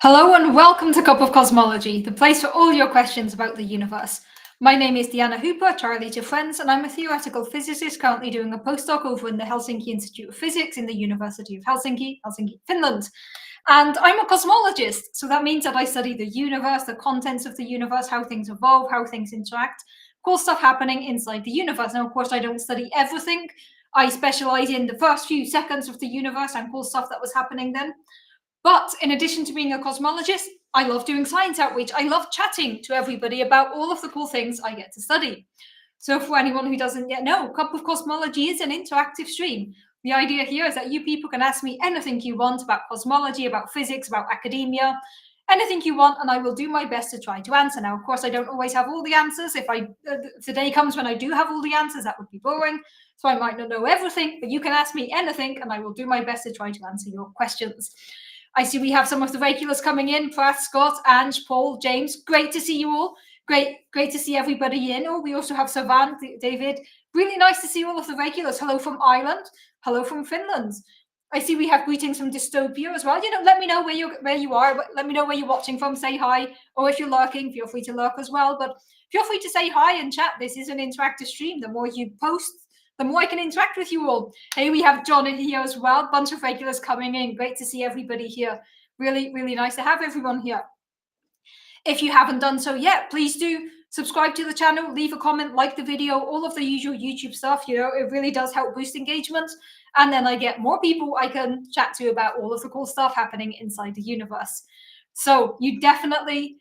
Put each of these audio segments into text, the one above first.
Hello and welcome to Cup of Cosmology, the place for all your questions about the universe. My name is Diana Hooper, Charlie to friends, and I'm a theoretical physicist currently doing a postdoc over in the Helsinki Institute of Physics in the University of Helsinki, Finland. And I'm a cosmologist, so that means that I study the universe, the contents of the universe, how things evolve, how things interact, cool stuff happening inside the universe. Now, of course, I don't study everything. I specialize in the first few seconds of the universe and cool stuff that was happening then. But in addition to being a cosmologist, I love doing science outreach. I love chatting to everybody about all of the cool things I get to study. So for anyone who doesn't yet know, Cup of Cosmology is an interactive stream. The idea here is that you people can ask me anything you want about cosmology, about physics, about academia, anything you want, and I will do my best to try to answer. Now, of course, I don't always have all the answers. If the day comes when I do have all the answers, that would be boring. So I might not know everything, but you can ask me anything, and I will do my best to try to answer your questions. I see we have some of the regulars coming in: Prath, Scott, Ange, Paul, James. Great to see you all. Great to see everybody in. Oh, we also have Savan, David. Really nice to see all of the regulars. Hello from Ireland. Hello from Finland. I see we have greetings from Dystopia as well. Let me know where you are. Let me know where you're watching from. Say hi. Or if you're lurking, feel free to lurk as well. But feel free to say hi and chat. This is an interactive stream. The more you post, the more I can interact with you all. Hey, we have John in here as well. Bunch of regulars coming in. Great to see everybody here. Really, really nice to have everyone here. If you haven't done so yet, please do subscribe to the channel, leave a comment, like the video, all of the usual YouTube stuff. It really does help boost engagement. And then I get more people I can chat to about all of the cool stuff happening inside the universe. So you definitely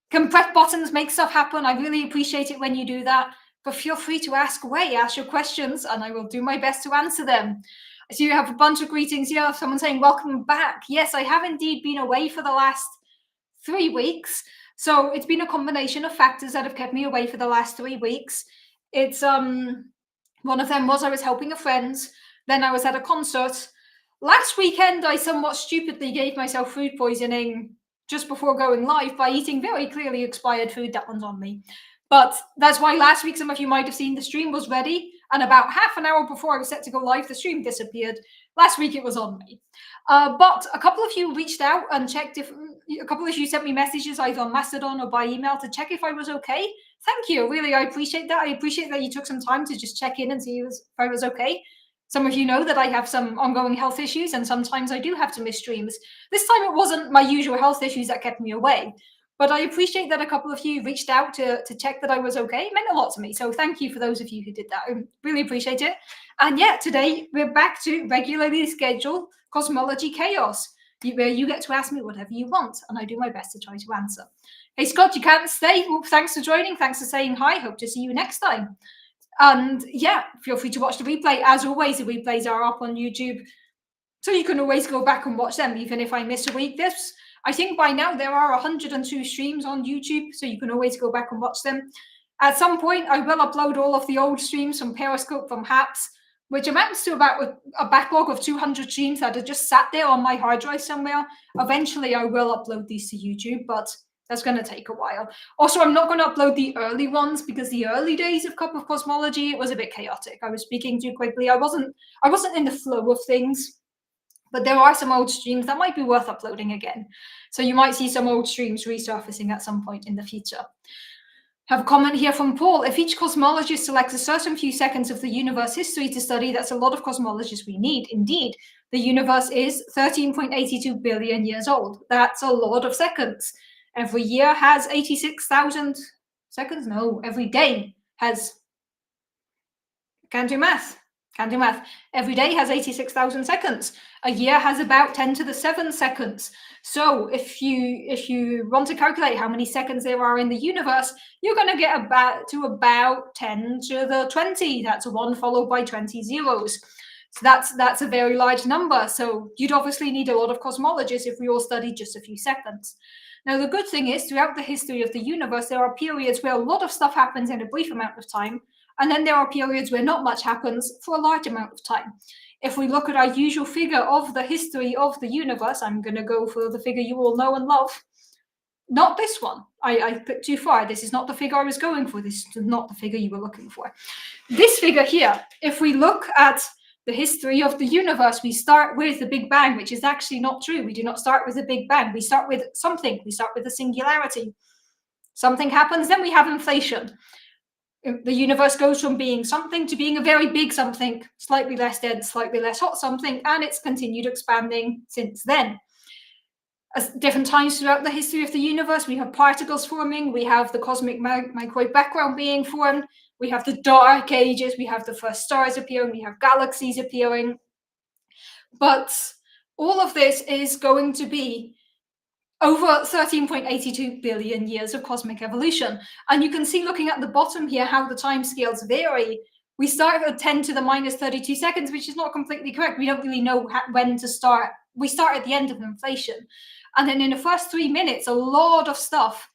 can press buttons, make stuff happen. I really appreciate it when you do that. But feel free to ask away, ask your questions, and I will do my best to answer them. So you have a bunch of greetings here. Someone saying, welcome back. Yes, I have indeed been away for the last 3 weeks. So it's been a combination of factors that have kept me away for the last 3 weeks. It's one of them was I was helping a friend. Then I was at a concert. Last weekend, I somewhat stupidly gave myself food poisoning just before going live by eating very clearly expired food that was on me. But that's why last week, some of you might have seen the stream was ready, and about half an hour before I was set to go live, the stream disappeared. Last week it was on me. But a couple of you reached out and checked if a couple of you sent me messages either on Mastodon or by email to check if I was okay. Thank you. Really, I appreciate that. I appreciate that you took some time to just check in and see if I was okay. Some of you know that I have some ongoing health issues, and sometimes I do have to miss streams. This time it wasn't my usual health issues that kept me away. But I appreciate that a couple of you reached out to check that I was okay. It meant a lot to me. So thank you for those of you who did that. I really appreciate it. And yeah, today we're back to regularly scheduled Cosmology Chaos, where you get to ask me whatever you want, and I do my best to try to answer. Hey, Scott, you can't stay. Well, thanks for joining. Thanks for saying hi. Hope to see you next time. And yeah, feel free to watch the replay. As always, the replays are up on YouTube, so you can always go back and watch them, even if I miss a week. I think by now there are 102 streams on YouTube, so you can always go back and watch them. At some point, I will upload all of the old streams from Periscope, from HAPS, which amounts to about a backlog of 200 streams that have just sat there on my hard drive somewhere. Eventually, I will upload these to YouTube, but that's going to take a while. Also, I'm not going to upload the early ones because the early days of Cup of Cosmology, it was a bit chaotic. I was speaking too quickly. I wasn't in the flow of things. But there are some old streams that might be worth uploading again. So you might see some old streams resurfacing at some point in the future. Have a comment here from Paul. If each cosmologist selects a certain few seconds of the universe history to study, that's a lot of cosmologists we need. Indeed, the universe is 13.82 billion years old. That's a lot of seconds. Every year has 86,000 seconds. No, every day has... Can't do math. Every day has 86,000 seconds. A year has about 10 to the 7 seconds. So if you want to calculate how many seconds there are in the universe, you're going to get about 10 to the 20. That's a 1 followed by 20 zeros. So that's a very large number. So you'd obviously need a lot of cosmologists if we all studied just a few seconds. Now, the good thing is, throughout the history of the universe, there are periods where a lot of stuff happens in a brief amount of time, and then there are periods where not much happens for a large amount of time. If we look at our usual figure of the history of the universe, I'm going to go for the figure you all know and love. Not this one. I put too far. This is not the figure I was going for. This is not the figure you were looking for. This figure here, if we look at the history of the universe, we start with the Big Bang, which is actually not true. We do not start with the Big Bang. We start with something. We start with a singularity. Something happens, then we have inflation. The universe goes from being something to being a very big something, slightly less dense, slightly less hot something, and it's continued expanding since then. At different times throughout the history of the universe, we have particles forming, we have the cosmic microwave background being formed, we have the dark ages, we have the first stars appearing, we have galaxies appearing. But all of this is going to be over 13.82 billion years of cosmic evolution. And you can see, looking at the bottom here, how the timescales vary. We start at 10 to the minus 32 seconds, which is not completely correct. We don't really know when to start. We start at the end of inflation. And then in the first 3 minutes, a lot of stuff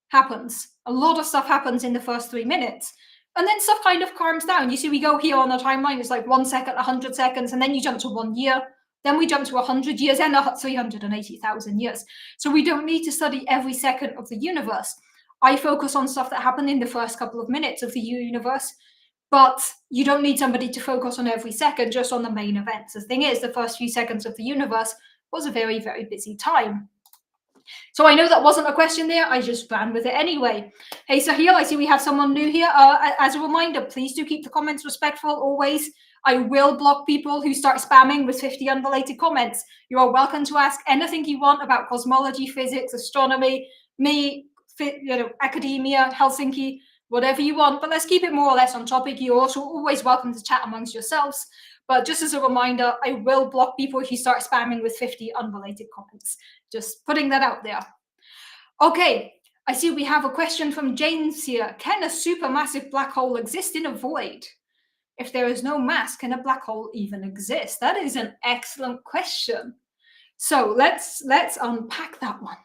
happens. A lot of stuff happens in the first 3 minutes. And then stuff kind of calms down. You see, we go here on the timeline, it's like 1 second, 100 seconds, and then you jump to 1 year. Then we jump to 100 years and 380,000 years. So we don't need to study every second of the universe. I focus on stuff that happened in the first couple of minutes of the universe, but you don't need somebody to focus on every second, just on the main events. The thing is, the first few seconds of the universe was a very, very busy time. So I know that wasn't a question there. I just ran with it anyway. Hey, Sahil, I see we have someone new here. As a reminder, please do keep the comments respectful always. I will block people who start spamming with 50 unrelated comments. You are welcome to ask anything you want about cosmology, physics, astronomy, me, academia, Helsinki, whatever you want. But let's keep it more or less on topic. You're also always welcome to chat amongst yourselves. But just as a reminder, I will block people if you start spamming with 50 unrelated comments. Just putting that out there. Okay, I see we have a question from James here. Can a supermassive black hole exist in a void? If there is no mass, can a black hole even exist? That is an excellent question. So let's unpack that one.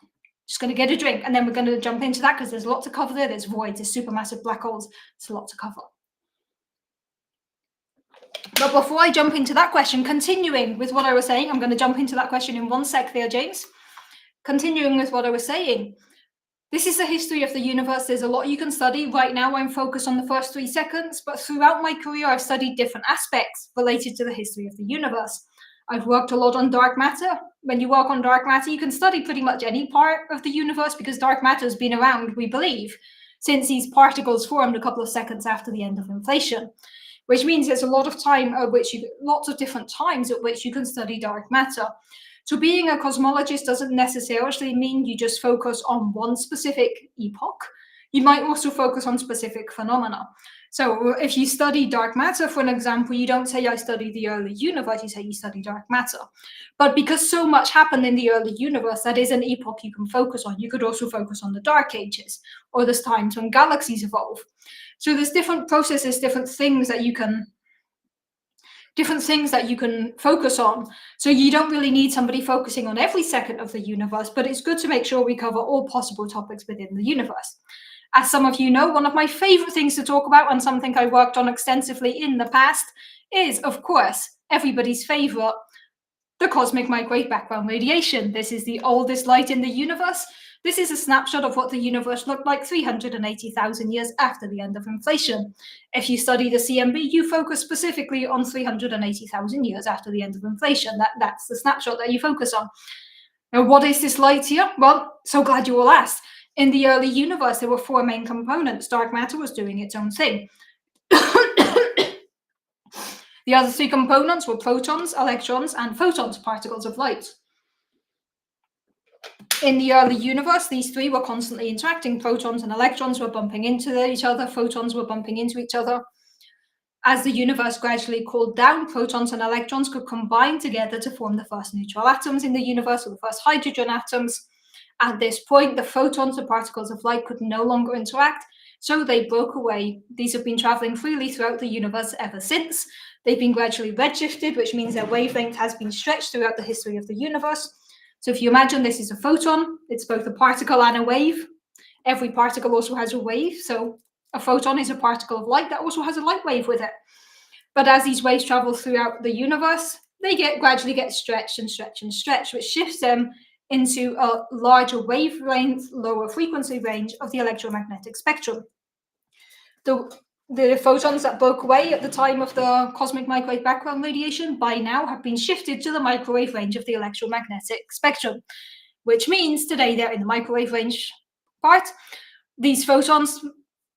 Just going to get a drink, and then we're going to jump into that, because there's a lot to cover there. There's voids, there's supermassive black holes. It's a lot to cover. But before I jump into that question, continuing with what I was saying, I'm going to jump into that question in 1 sec there, James. Continuing with what I was saying, this is the history of the universe. There's a lot you can study. Right now, I'm focused on the first 3 seconds, but throughout my career, I've studied different aspects related to the history of the universe. I've worked a lot on dark matter. When you work on dark matter, you can study pretty much any part of the universe, because dark matter has been around, we believe, since these particles formed a couple of seconds after the end of inflation, which means there's a lot of time at which lots of different times at which you can study dark matter. So being a cosmologist doesn't necessarily mean you just focus on one specific epoch. You might also focus on specific phenomena. So if you study dark matter, for an example, you don't say I study the early universe, you say you study dark matter. But because so much happened in the early universe, that is an epoch you can focus on. You could also focus on the dark ages, or the times when galaxies evolve. So there's different processes, different things that you can focus on. So you don't really need somebody focusing on every second of the universe, but it's good to make sure we cover all possible topics within the universe. As some of you know, one of my favorite things to talk about, and something I worked on extensively in the past, is, of course, everybody's favorite, the cosmic microwave background radiation. This is the oldest light in the universe. This is a snapshot of what the universe looked like 380,000 years after the end of inflation. If you study the CMB, you focus specifically on 380,000 years after the end of inflation. That's the snapshot that you focus on. Now, what is this light here? Well, so glad you all asked. In the early universe, there were 4 main components. Dark matter was doing its own thing. The other 3 components were protons, electrons, and photons, particles of light. In the early universe, these 3 were constantly interacting. Protons and electrons were bumping into each other. Photons were bumping into each other. As the universe gradually cooled down, protons and electrons could combine together to form the first neutral atoms in the universe, or the first hydrogen atoms. At this point, the photons, the particles of light, could no longer interact, so they broke away. These have been traveling freely throughout the universe ever since. They've been gradually redshifted, which means their wavelength has been stretched throughout the history of the universe. So if you imagine this is a photon, it's both a particle and a wave. Every particle also has a wave, so a photon is a particle of light that also has a light wave with it. But as these waves travel throughout the universe, they gradually get stretched and stretched and stretched, which shifts them into a larger wavelength, lower frequency range of the electromagnetic spectrum. The photons that broke away at the time of the cosmic microwave background radiation by now have been shifted to the microwave range of the electromagnetic spectrum, which means today they're in the microwave range part. These photons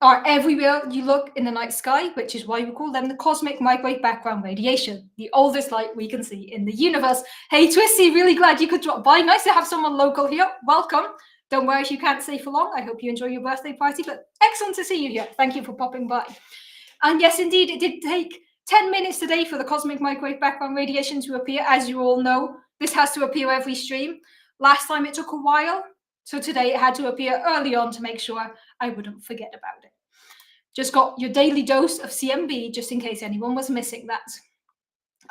are everywhere you look in the night sky, which is why we call them the cosmic microwave background radiation, the oldest light we can see in the universe. Hey, Twisty, really glad you could drop by. Nice to have someone local here. Welcome. Don't worry if you can't stay for long. I hope you enjoy your birthday party, but excellent to see you here. Thank you for popping by. And yes, indeed, it did take 10 minutes today for the cosmic microwave background radiation to appear. As you all know, this has to appear every stream. Last time it took a while, so today it had to appear early on to make sure I wouldn't forget about it. Just got your daily dose of CMB, just in case anyone was missing that.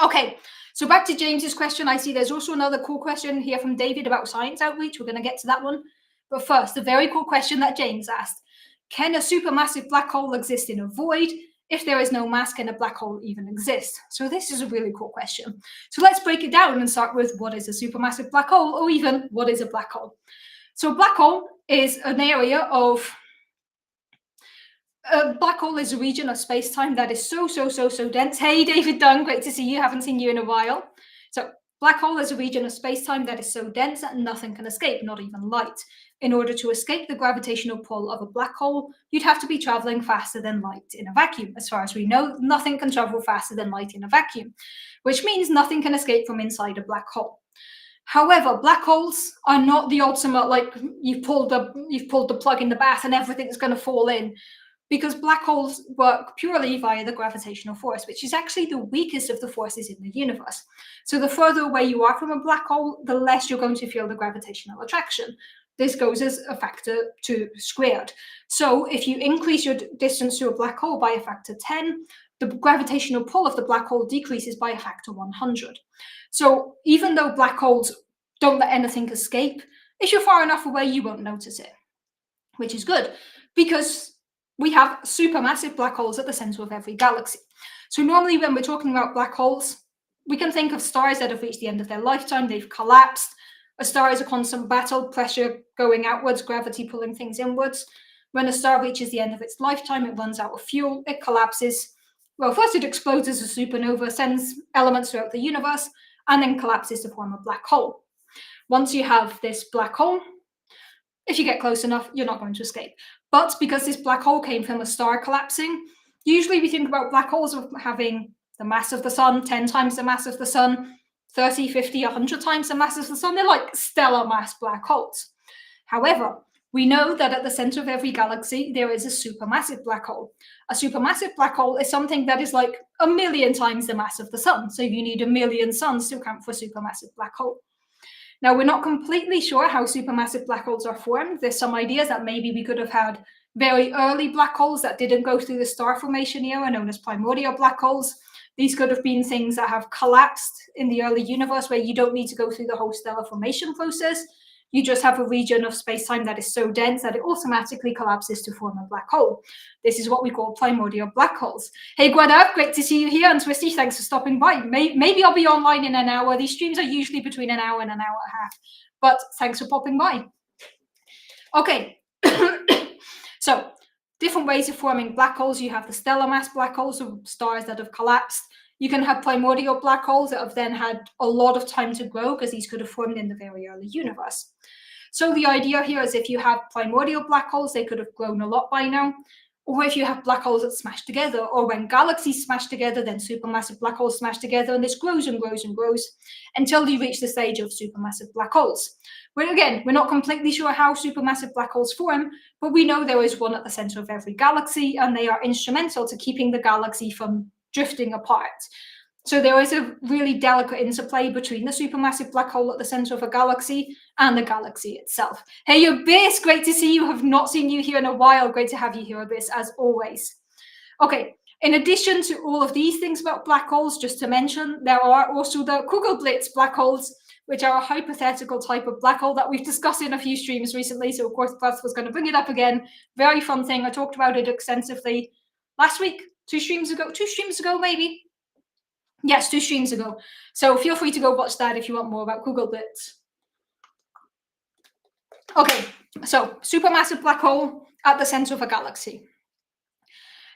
Okay, so back to James's question. I see there's also another cool question here from David about science outreach. We're going to get to that one. But first, a very cool question that James asked. Can a supermassive black hole exist in a void? If there is no mass, can a black hole even exist? So this is a really cool question. So let's break it down and start with what is a supermassive black hole, or even what is a black hole? So a black hole is an area of a black hole is a region of space-time that is so dense. Hey, David Dunn, great to see you. Haven't seen you in a while. So black hole is a region of space-time that is so dense that nothing can escape, not even light. In order to escape the gravitational pull of a black hole, you'd have to be traveling faster than light in a vacuum. As far as we know, nothing can travel faster than light in a vacuum, which means nothing can escape from inside a black hole. However, black holes are not the ultimate, like you've pulled the plug in the bath and everything's going to fall in, because black holes work purely via the gravitational force, which is actually the weakest of the forces in the universe. So the further away you are from a black hole, the less you're going to feel the gravitational attraction. This goes as a factor 2 squared. So if you increase your distance to a black hole by a factor 10, the gravitational pull of the black hole decreases by a factor 100. So even though black holes don't let anything escape, if you're far enough away, you won't notice it, which is good, because we have supermassive black holes at the center of every galaxy. So normally when we're talking about black holes, we can think of stars that have reached the end of their lifetime, they've collapsed. A star is a constant battle, pressure going outwards, gravity pulling things inwards. When a star reaches the end of its lifetime, it runs out of fuel, it collapses. Well, first it explodes as a supernova, sends elements throughout the universe, and then collapses to form a black hole. Once you have this black hole, if you get close enough, you're not going to escape. But because this black hole came from a star collapsing, usually we think about black holes of having the mass of the sun, 10 times the mass of the sun, 30, 50, 100 times the mass of the sun. They're like stellar mass black holes. However, we know that at the center of every galaxy, there is a supermassive black hole. A supermassive black hole is something that is like 1,000,000 times the mass of the sun. So you need 1,000,000 suns to account for a supermassive black hole. Now, we're not completely sure how supermassive black holes are formed. There's some ideas that maybe we could have had very early black holes that didn't go through the star formation era, known as primordial black holes. These could have been things that have collapsed in the early universe, where you don't need to go through the whole stellar formation process. You just have a region of space-time that is so dense that it automatically collapses to form a black hole. This is what we call primordial black holes. Hey, Gwyneth, great to see you here. And Twisty, thanks for stopping by. Maybe I'll be online in an hour. These streams are usually between an hour and an hour and a half. But thanks for popping by. Okay. So, different ways of forming black holes. You have the stellar mass black holes, so stars that have collapsed. You can have primordial black holes that have then had a lot of time to grow, because these could have formed in the very early universe. So the idea here is if you have primordial black holes, they could have grown a lot by now. Or if you have black holes that smash together, or when galaxies smash together, then supermassive black holes smash together, and this grows and grows and grows until you reach the stage of supermassive black holes. But again, we're not completely sure how supermassive black holes form, but we know there is one at the center of every galaxy, and they are instrumental to keeping the galaxy from drifting apart. So there is a really delicate interplay between the supermassive black hole at the center of a galaxy and the galaxy itself. Hey, Abyss, great to see you. Have not seen you here in a while. Great to have you here, Abyss, as always. Okay, in addition to all of these things about black holes, just to mention, there are also the Kugelblitz black holes, which are a hypothetical type of black hole that we've discussed in a few streams recently. So of course, Beth was going to bring it up again. Very fun thing. I talked about it extensively last week, two streams ago maybe. Yes, 2 streams ago. So feel free to go watch that if you want more about Kugelblitz. Okay, so supermassive black hole at the center of a galaxy.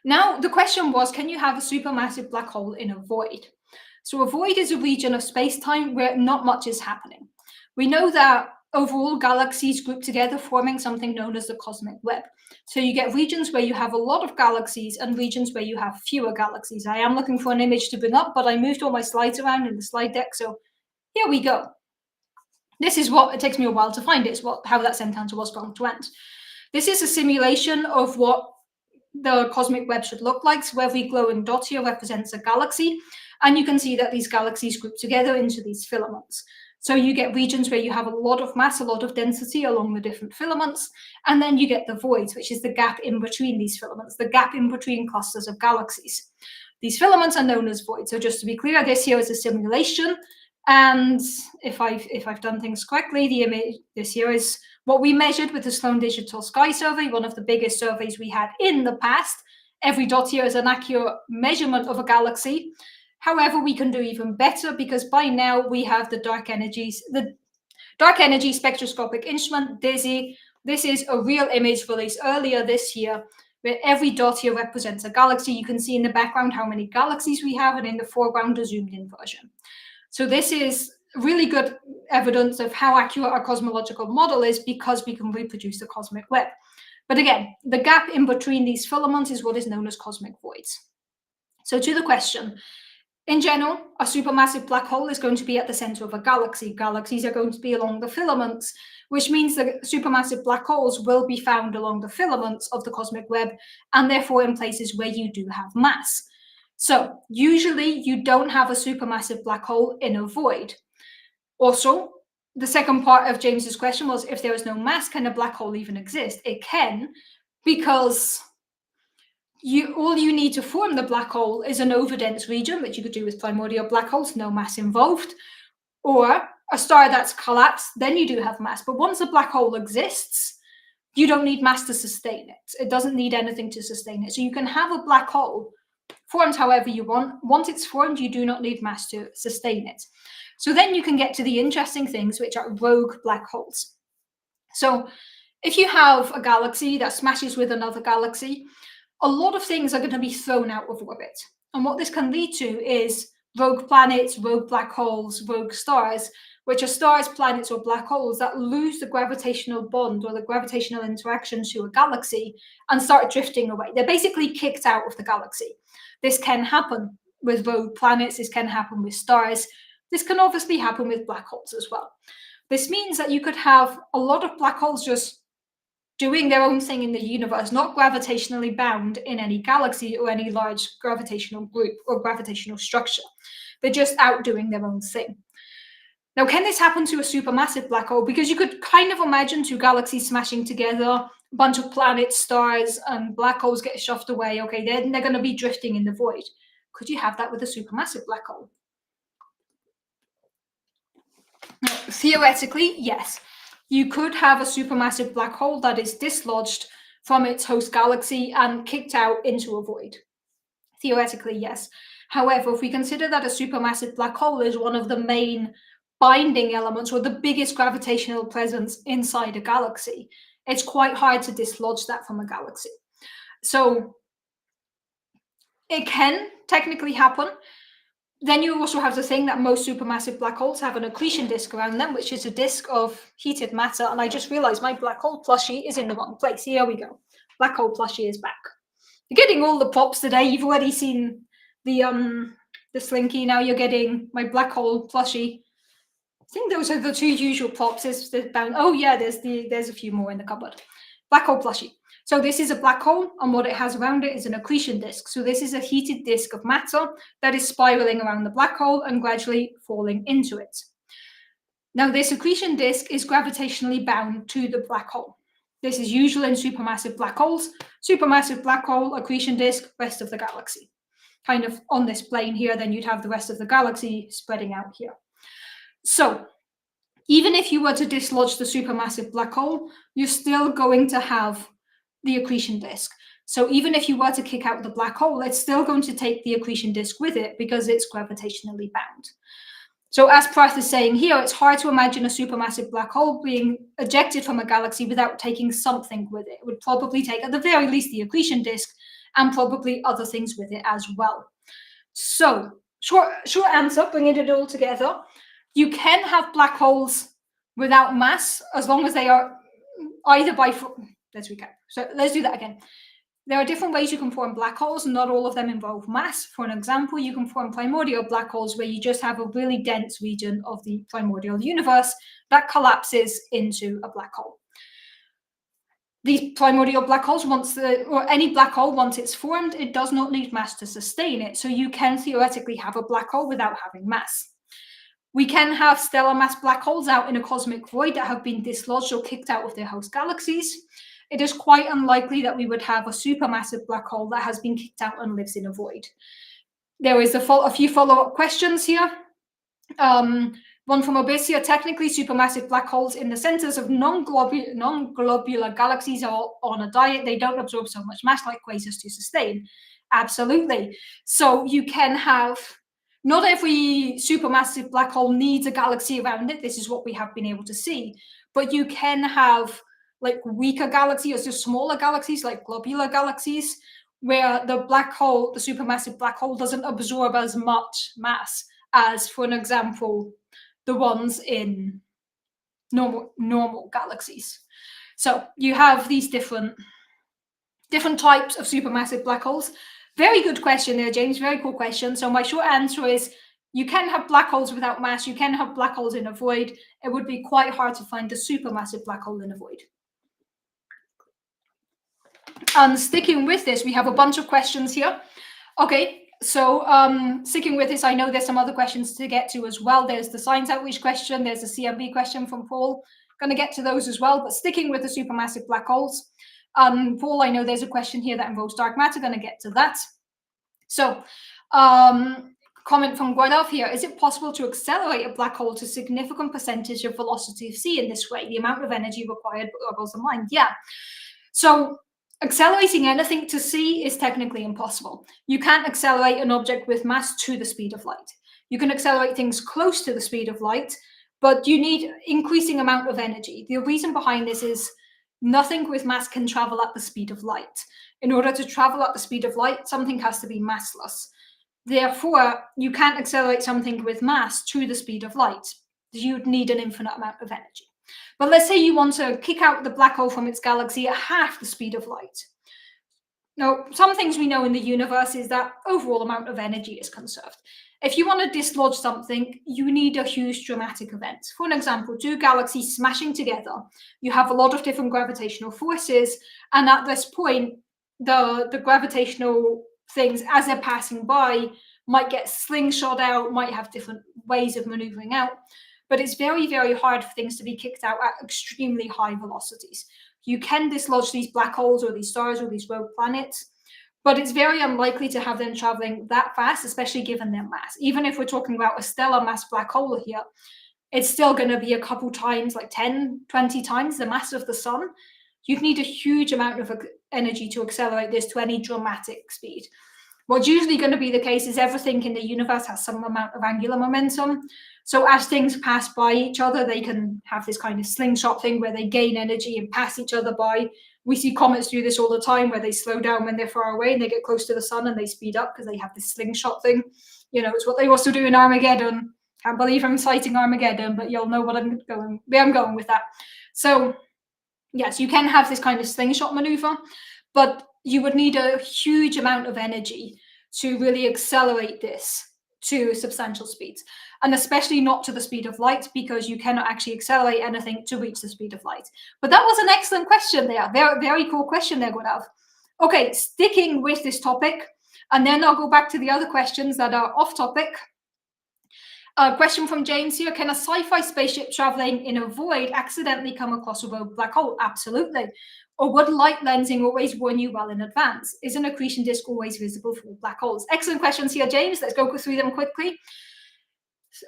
Now, the question was, can you have a supermassive black hole in a void? So a void is a region of space-time where not much is happening. We know that overall galaxies group together, forming something known as the cosmic web. So you get regions where you have a lot of galaxies and regions where you have fewer galaxies. I am looking for an image to bring up, but I moved all my slides around in the slide deck, so here we go. This is what, it takes me a while to find it, it's how that sentence was going to end. This is a simulation of what the cosmic web should look like. So every glowing dot here represents a galaxy, and you can see that these galaxies group together into these filaments. So you get regions where you have a lot of mass, a lot of density along the different filaments, and then you get the voids, which is the gap in between these filaments, the gap in between clusters of galaxies. These filaments are known as voids. So just to be clear, this here is a simulation, and if I've done things correctly, the image this here is what we measured with the Sloan Digital Sky Survey, one of the biggest surveys we had in the past. Every dot here is an accurate measurement of a galaxy. However, we can do even better because by now we have the dark energy spectroscopic instrument, DESI. This is a real image released earlier this year, where every dot here represents a galaxy. You can see in the background how many galaxies we have, and in the foreground, a zoomed in version. So this is really good evidence of how accurate our cosmological model is because we can reproduce the cosmic web. But again, the gap in between these filaments is what is known as cosmic voids. So to the question, in general, a supermassive black hole is going to be at the center of a galaxy. Galaxies are going to be along the filaments, which means that supermassive black holes will be found along the filaments of the cosmic web, and therefore in places where you do have mass. So usually you don't have a supermassive black hole in a void. Also, the second part of James's question was, if there is no mass, can a black hole even exist? It can, because all you need to form the black hole is an overdense region, which you could do with primordial black holes, no mass involved, or a star that's collapsed, then you do have mass. But once a black hole exists, you don't need mass to sustain it. It doesn't need anything to sustain it. So you can have a black hole formed however you want. Once it's formed, you do not need mass to sustain it. So then you can get to the interesting things, which are rogue black holes. So if you have a galaxy that smashes with another galaxy, a lot of things are going to be thrown out of orbit. And what this can lead to is rogue planets, rogue black holes, rogue stars, which are stars, planets, or black holes that lose the gravitational bond or the gravitational interaction to a galaxy and start drifting away. They're basically kicked out of the galaxy. This can happen with rogue planets, this can happen with stars, this can obviously happen with black holes as well. This means that you could have a lot of black holes just doing their own thing in the universe, not gravitationally bound in any galaxy or any large gravitational group or gravitational structure. They're just out doing their own thing. Now, can this happen to a supermassive black hole? Because you could kind of imagine two galaxies smashing together, a bunch of planets, stars, and black holes get shoved away. Okay, they're going to be drifting in the void. Could you have that with a supermassive black hole? Now, theoretically, yes. You could have a supermassive black hole that is dislodged from its host galaxy and kicked out into a void. Theoretically, yes. However, if we consider that a supermassive black hole is one of the main binding elements or the biggest gravitational presence inside a galaxy, it's quite hard to dislodge that from a galaxy. So it can technically happen. Then you also have the thing that most supermassive black holes have an accretion disk around them, which is a disk of heated matter. And I just realized my black hole plushie is in the wrong place. Here we go. Black hole plushie is back. You're getting all the props today. You've already seen the slinky. Now you're getting my black hole plushie. I think those are the two usual props. There's oh yeah, there's a few more in the cupboard. Black hole plushie. So this is a black hole, and what it has around it is an accretion disk. So this is a heated disk of matter that is spiraling around the black hole and gradually falling into it. Now, this accretion disk is gravitationally bound to the black hole. This is usual in supermassive black holes. Supermassive black hole, accretion disk, rest of the galaxy. Kind of on this plane here, then you'd have the rest of the galaxy spreading out here. So even if you were to dislodge the supermassive black hole, you're still going to have the accretion disk. So even if you were to kick out the black hole, it's still going to take the accretion disk with it because it's gravitationally bound. So as Prath is saying here, it's hard to imagine a supermassive black hole being ejected from a galaxy without taking something with it. It would probably take, at the very least, the accretion disk and probably other things with it as well. So, short answer, bringing it all together, you can have black holes without mass as long as they are either by... Let's recap. So let's do that again. There are different ways you can form black holes, and not all of them involve mass. For an example, you can form primordial black holes where you just have a really dense region of the primordial universe that collapses into a black hole. These primordial black holes, or any black hole, once it's formed, it does not need mass to sustain it. So you can theoretically have a black hole without having mass. We can have stellar mass black holes out in a cosmic void that have been dislodged or kicked out of their host galaxies. It is quite unlikely that we would have a supermassive black hole that has been kicked out and lives in a void. There is a few follow-up questions here. One from Obisia: technically, supermassive black holes in the centers of non-globular galaxies are on a diet. They don't absorb so much mass like quasars to sustain. Absolutely. So you can have... Not every supermassive black hole needs a galaxy around it. This is what we have been able to see. But you can have like weaker galaxies, or just smaller galaxies like globular galaxies, where the black hole, the supermassive black hole, doesn't absorb as much mass as, for an example, the ones in normal galaxies. So you have these different types of supermassive black holes. Very good question there, James. Very cool question. So my short answer is you can have black holes without mass. You can have black holes in a void. It would be quite hard to find a supermassive black hole in a void. And sticking with this, we have a bunch of questions here. Okay, so sticking with this, I know there's some other questions to get to as well. There's the science outreach question. There's the CMB question from Paul. Going to get to those as well, but sticking with the supermassive black holes. Paul, I know there's a question here that involves dark matter. Going to get to that. So, comment from Guadav here: is it possible to accelerate a black hole to a significant percentage of velocity of c in this way? The amount of energy required boggles the mind. Yeah. So accelerating anything to c is technically impossible. You can't accelerate an object with mass to the speed of light. You can accelerate things close to the speed of light, but you need increasing amount of energy. The reason behind this is nothing with mass can travel at the speed of light. In order to travel at the speed of light, something has to be massless. Therefore, you can't accelerate something with mass to the speed of light. You'd need an infinite amount of energy. But let's say you want to kick out the black hole from its galaxy at half the speed of light. Now, some things we know in the universe is that overall amount of energy is conserved. If you want to dislodge something, you need a huge dramatic event. For an example, two galaxies smashing together, you have a lot of different gravitational forces, and at this point, the gravitational things, as they're passing by, might get slingshot out, might have different ways of maneuvering out. But it's very, very hard for things to be kicked out at extremely high velocities. You can dislodge these black holes or these stars or these rogue planets, but it's very unlikely to have them traveling that fast, especially given their mass. Even if we're talking about a stellar mass black hole here, it's still going to be a couple times, like 10, 20 times the mass of the sun. You'd need a huge amount of energy to accelerate this to any dramatic speed. What's usually going to be the case is everything in the universe has some amount of angular momentum. So as things pass by each other, they can have this kind of slingshot thing where they gain energy and pass each other by. We see comets do this all the time, where they slow down when they're far away and they get close to the sun and they speed up because they have this slingshot thing. You know, it's what they also do in Armageddon. Can't believe I'm citing Armageddon, but you'll know where I'm going with that. So yes, you can have this kind of slingshot maneuver, but you would need a huge amount of energy to really accelerate this to substantial speeds, and especially not to the speed of light, because you cannot actually accelerate anything to reach the speed of light. But that was an excellent question there. Very, very cool question there, Guadav. Okay, sticking with this topic, and then I'll go back to the other questions that are off topic. A question from James here: can a sci-fi spaceship traveling in a void accidentally come across a rogue black hole? Absolutely. Or would light lensing always warn you well in advance? Is an accretion disk always visible for black holes? Excellent questions here, James. Let's go through them quickly.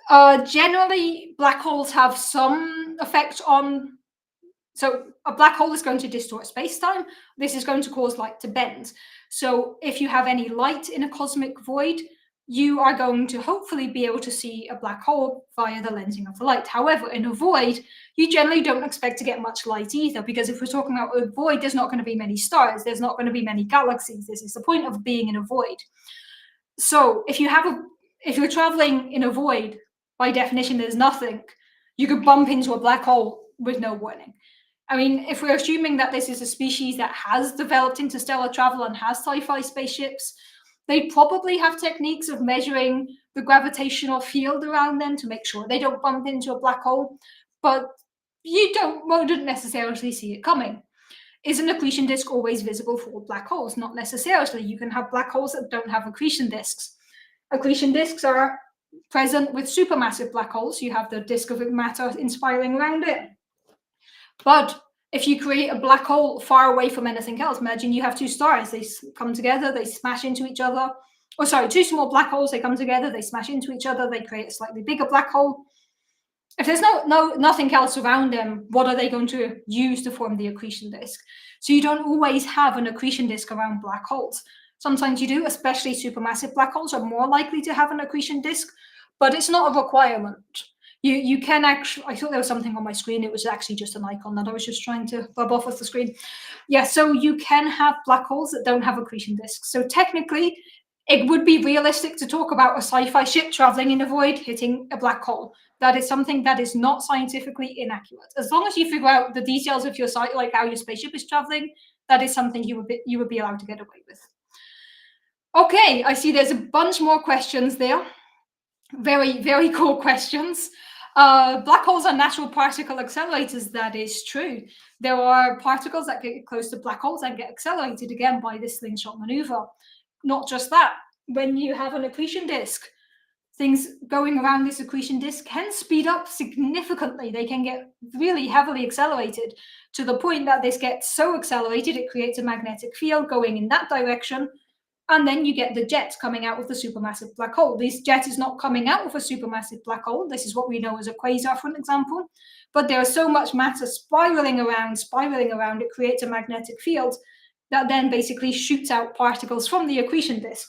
Generally, black holes have some effect on... So a black hole is going to distort space-time. This is going to cause light to bend. So if you have any light in a cosmic void, you are going to hopefully be able to see a black hole via the lensing of the light. However, in a void, you generally don't expect to get much light either, because if we're talking about a void, there's not going to be many stars, there's not going to be many galaxies. This is the point of being in a void. So if you're traveling in a void, by definition, there's nothing. You could bump into a black hole with no warning. I mean, if we're assuming that this is a species that has developed interstellar travel and has sci-fi spaceships, they probably have techniques of measuring the gravitational field around them to make sure they don't bump into a black hole, but you wouldn't necessarily see it coming. Is an accretion disk always visible for black holes? Not necessarily. You can have black holes that don't have accretion disks. Accretion disks are present with supermassive black holes. You have the disk of matter inspiring around it. But if you create a black hole far away from anything else, imagine you have two stars, they come together, they smash into each other. Or sorry, two small black holes, they come together, they smash into each other, they create a slightly bigger black hole. If there's nothing else around them, what are they going to use to form the accretion disk? So you don't always have an accretion disk around black holes. Sometimes you do, especially supermassive black holes are more likely to have an accretion disk, but it's not a requirement. You can actually, I thought there was something on my screen. It was actually just an icon that I was just trying to rub off of the screen. Yeah, so you can have black holes that don't have accretion disks. So technically, it would be realistic to talk about a sci-fi ship traveling in a void hitting a black hole. That is something that is not scientifically inaccurate. As long as you figure out the details of your site, like how your spaceship is traveling, that is something you would be allowed to get away with. Okay, I see there's a bunch more questions there. Very, very cool questions. Black holes are natural particle accelerators. That is true. There are particles that get close to black holes and get accelerated again by this slingshot maneuver. Not just that, when you have an accretion disk, things going around this accretion disk can speed up significantly. They can get really heavily accelerated to the point that this gets so accelerated it creates a magnetic field going in that direction. And then you get the jet coming out of the supermassive black hole. This jet is not coming out of a supermassive black hole. This is what we know as a quasar, for an example. But there is so much matter spiraling around, it creates a magnetic field that then basically shoots out particles from the accretion disk,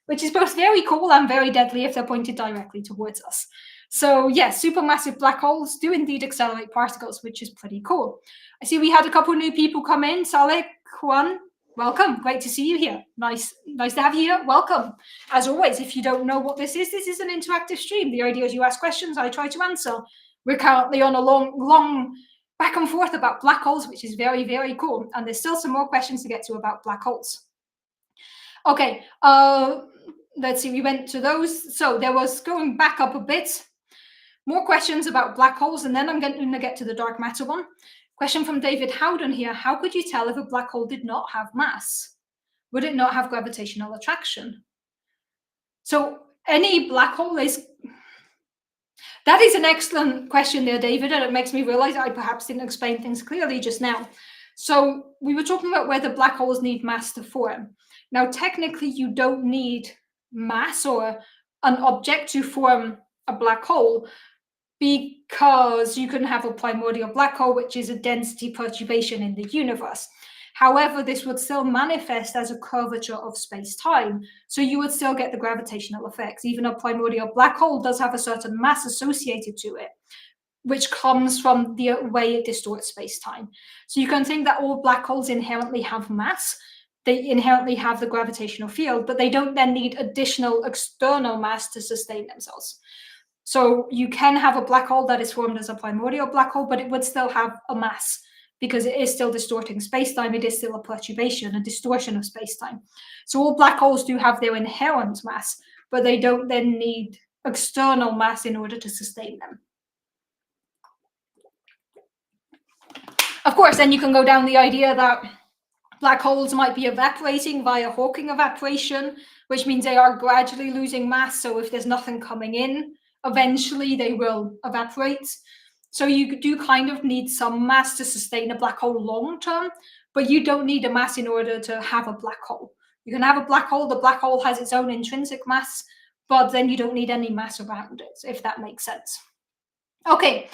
which is both very cool and very deadly if they're pointed directly towards us. So yes, supermassive black holes do indeed accelerate particles, which is pretty cool. I see we had a couple new people come in. Saleh, Juan, welcome. Great to see you here. Nice to have you here. Welcome. As always, if you don't know what this is an interactive stream. The idea is you ask questions, I try to answer. We're currently on a long back and forth about black holes, which is very, very cool. And there's still some more questions to get to about black holes. Okay, let's see, we went to those. So there was, going back up a bit, more questions about black holes, and then I'm going to get to the dark matter one. Question from David Howden here. How could you tell if a black hole did not have mass? Would it not have gravitational attraction? So any black hole is... That is an excellent question there, David, and it makes me realize I perhaps didn't explain things clearly just now. So we were talking about whether black holes need mass to form. Now, technically, you don't need mass or an object to form a black hole, because you can have a primordial black hole, which is a density perturbation in the universe. However, this would still manifest as a curvature of space-time, so you would still get the gravitational effects. Even a primordial black hole does have a certain mass associated to it, which comes from the way it distorts space-time. So you can think that all black holes inherently have mass. They inherently have the gravitational field, but they don't then need additional external mass to sustain themselves. So you can have a black hole that is formed as a primordial black hole, but it would still have a mass because it is still distorting space-time. It is still a perturbation, a distortion of space-time. So all black holes do have their inherent mass, but they don't then need external mass in order to sustain them. Of course, then you can go down the idea that black holes might be evaporating via Hawking evaporation, which means they are gradually losing mass. So if there's nothing coming in, eventually they will evaporate. So you do kind of need some mass to sustain a black hole long term, but you don't need a mass in order to have a black hole. You can have a black hole, the black hole has its own intrinsic mass, but then you don't need any mass around it, if that makes sense. Okay,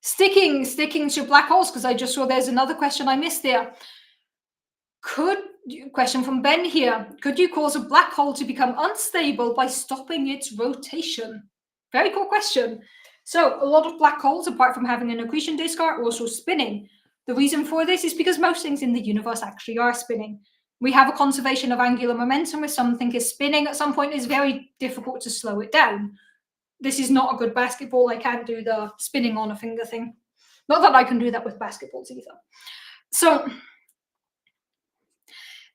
sticking to black holes, because I just saw there's another question I missed there. Question from Ben here. Could you cause a black hole to become unstable by stopping its rotation? Very cool question. So a lot of black holes, apart from having an accretion disk, are also spinning. The reason for this is because most things in the universe actually are spinning. We have a conservation of angular momentum. If something is spinning at some point, it's very difficult to slow it down. This is not a good basketball. I can't do the spinning on a finger thing. Not that I can do that with basketballs either. So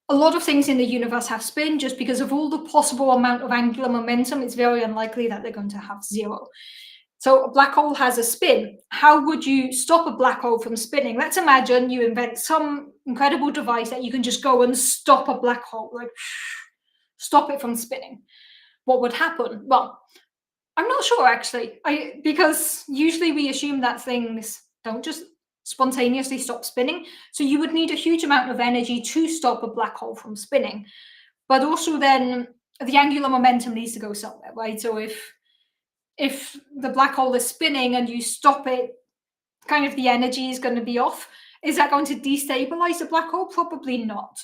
a lot of things in the universe have spin just because of all the possible amount of angular momentum. It's very unlikely that they're going to have zero. So a black hole has a spin. How would you stop a black hole from spinning? Let's imagine you invent some incredible device that you can just go and stop a black hole, like stop it from spinning. What would happen? Well, I'm not sure actually. Because usually we assume that things don't just spontaneously stop spinning. So you would need a huge amount of energy to stop a black hole from spinning. But also then the angular momentum needs to go somewhere, right? So if the black hole is spinning and you stop it, kind of the energy is going to be off. Is that going to destabilize the black hole? Probably not.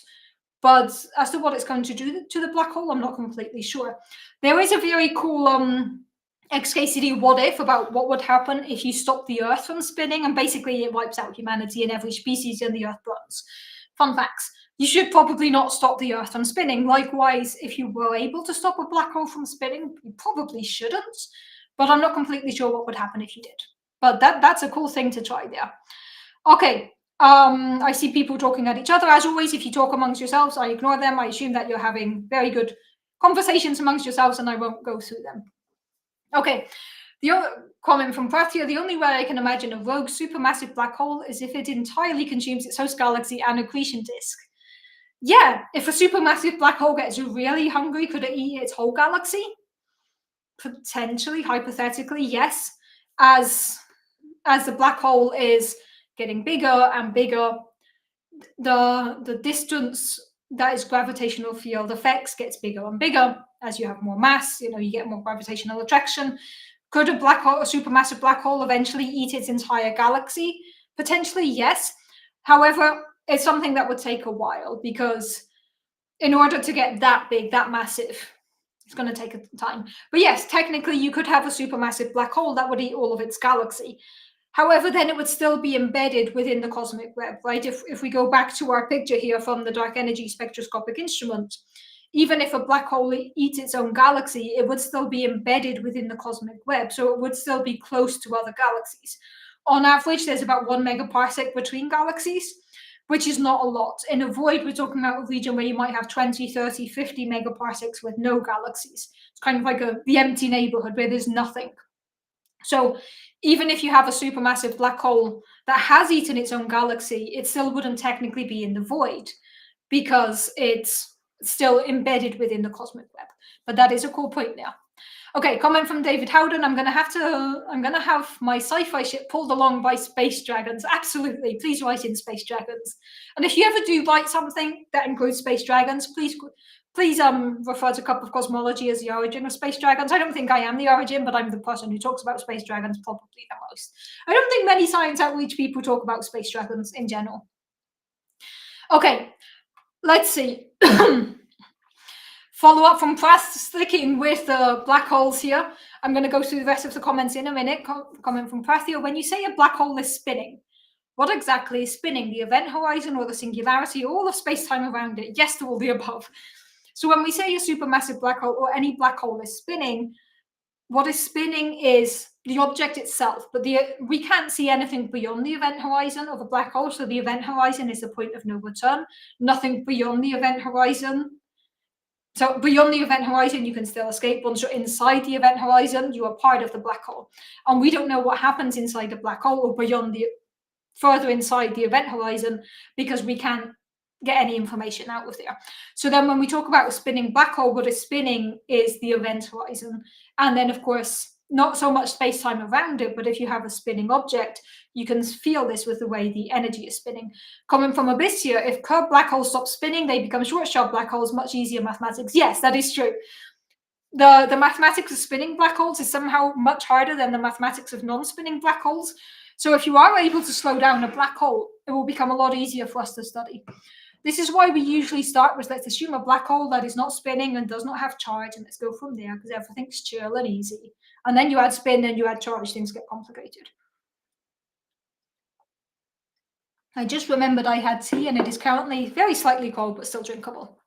But as to what it's going to do to the black hole, I'm not completely sure. There is a very cool XKCD what if about what would happen if you stop the Earth from spinning, and basically it wipes out humanity and every species and the Earth burns. Fun facts. You should probably not stop the Earth from spinning. Likewise, if you were able to stop a black hole from spinning, you probably shouldn't. But I'm not completely sure what would happen if you did. But that's a cool thing to try there. Okay. I see people talking at each other. As always, if you talk amongst yourselves, I ignore them. I assume that you're having very good conversations amongst yourselves, and I won't go through them. Okay, the other comment from Prathia, the only way I can imagine a rogue supermassive black hole is if it entirely consumes its host galaxy and accretion disk. Yeah, if a supermassive black hole gets really hungry, could it eat its whole galaxy? Potentially, hypothetically, yes. As the black hole is getting bigger and bigger, the distance that its gravitational field affects gets bigger and bigger. As you have more mass, you get more gravitational attraction. Could a black hole, a supermassive black hole, eventually eat its entire galaxy? Potentially, yes. However, it's something that would take a while, because in order to get that big, that massive, it's going to take time. But yes, technically, you could have a supermassive black hole that would eat all of its galaxy. However, then it would still be embedded within the cosmic web, right? If we go back to our picture here from the dark energy spectroscopic instrument, even if a black hole eats its own galaxy, it would still be embedded within the cosmic web. So it would still be close to other galaxies. On average, there's about 1 megaparsec between galaxies, which is not a lot. In a void, we're talking about a region where you might have 20, 30, 50 megaparsecs with no galaxies. It's kind of like the empty neighborhood where there's nothing. So even if you have a supermassive black hole that has eaten its own galaxy, it still wouldn't technically be in the void, because it's still embedded within the cosmic web. But that is a cool point now. Okay, comment from David Howden. I'm gonna have my sci-fi ship pulled along by space dragons. Absolutely, please write in space dragons. And if you ever do write something that includes space dragons, please refer to Cup of Cosmology as the origin of space dragons. I don't think I am the origin, but I'm the person who talks about space dragons probably the most. I don't think many science outreach people talk about space dragons in general. Okay, let's see. Follow up from Prath, sticking with the black holes here. I'm going to go through the rest of the comments in a minute. Comment from Prathia. When you say a black hole is spinning, what exactly is spinning? The event horizon or the singularity, or all of space-time around it? Yes to all the above. So when we say a supermassive black hole or any black hole is spinning, what is spinning is the object itself, but we can't see anything beyond the event horizon of a black hole. So the event horizon is the point of no return. Nothing beyond the event horizon. So beyond the event horizon, you can still escape. Once you're inside the event horizon, you are part of the black hole. And we don't know what happens inside the black hole or further inside the event horizon, because we can't get any information out of there. So then when we talk about a spinning black hole, what is spinning is the event horizon. And then, of course, not so much space-time around it, but if you have a spinning object, you can feel this with the way the energy is spinning. Coming from Abyss here, if curved black holes stop spinning, they become short-sharp black holes, much easier mathematics. Yes, that is true. The mathematics of spinning black holes is somehow much harder than the mathematics of non-spinning black holes. So if you are able to slow down a black hole, it will become a lot easier for us to study. This is why we usually start with, let's assume a black hole that is not spinning and does not have charge, and let's go from there because everything's chill and easy. And then you add spin and you add charge, things get complicated. I just remembered I had tea and it is currently very slightly cold but still drinkable.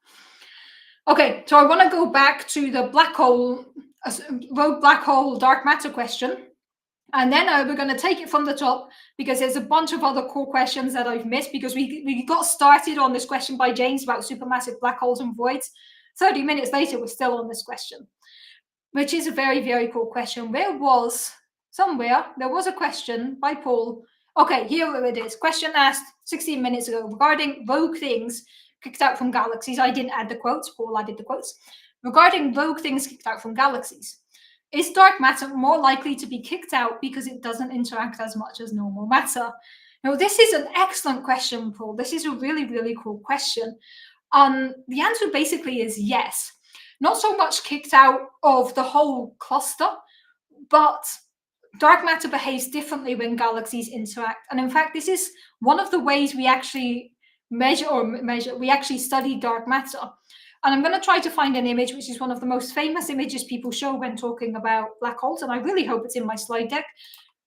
Okay, so I want to go back to the black hole, rogue black hole dark matter question. And then we're going to take it from the top because there's a bunch of other core questions that I've missed because we got started on this question by James about supermassive black holes and voids. 30 minutes later, we're still on this question, which is a very, very cool question. There was a question by Paul. Okay, here it is. Question asked 16 minutes ago regarding rogue things kicked out from galaxies. I didn't add the quotes. Paul added the quotes. Regarding rogue things kicked out from galaxies. Is dark matter more likely to be kicked out because it doesn't interact as much as normal matter? Now, this is an excellent question, Paul. This is a really, really cool question. The answer basically is yes. Not so much kicked out of the whole cluster, but dark matter behaves differently when galaxies interact. And in fact, this is one of the ways we actually we actually study dark matter. And I'm going to try to find an image, which is one of the most famous images people show when talking about black holes. And I really hope it's in my slide deck.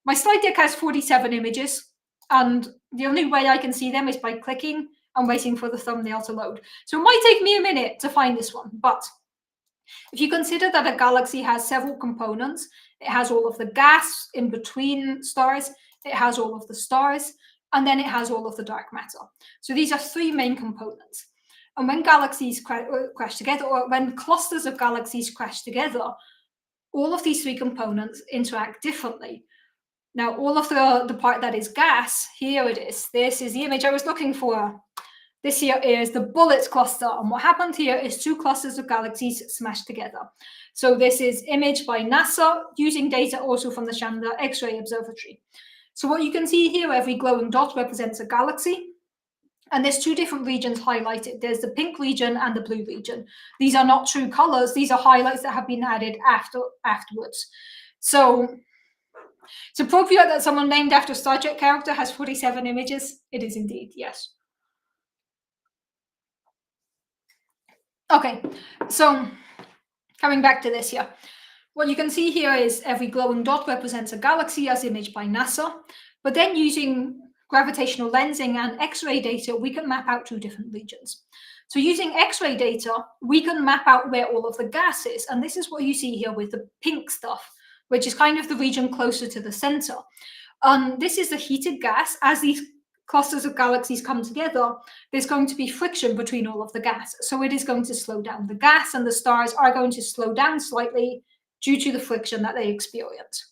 My slide deck has 47 images. And the only way I can see them is by clicking and waiting for the thumbnail to load. So it might take me a minute to find this one. But if you consider that a galaxy has several components, it has all of the gas in between stars, it has all of the stars, and then it has all of the dark matter. So these are three main components. And when galaxies crash together, or when clusters of galaxies crash together, all of these three components interact differently. Now, all of the part that is gas, here it is. This is the image I was looking for. This here is the bullet cluster. And what happened here is two clusters of galaxies smashed together. So this is image by NASA using data also from the Chandra X-ray Observatory. So what you can see here, every glowing dot represents a galaxy. And there's two different regions highlighted. There's the pink region and the blue region. These are not true colors. These are highlights that have been added afterwards. So it's appropriate that someone named after a Star Trek character has 47 images. It is indeed, yes. Okay, so coming back to this here. What you can see here is every glowing dot represents a galaxy as imaged by NASA. But then using gravitational lensing and X-ray data, we can map out two different regions. So using X-ray data, we can map out where all of the gas is. And this is what you see here with the pink stuff, which is kind of the region closer to the center. This is the heated gas. As these clusters of galaxies come together, there's going to be friction between all of the gas. So it is going to slow down. The gas and the stars are going to slow down slightly due to the friction that they experience.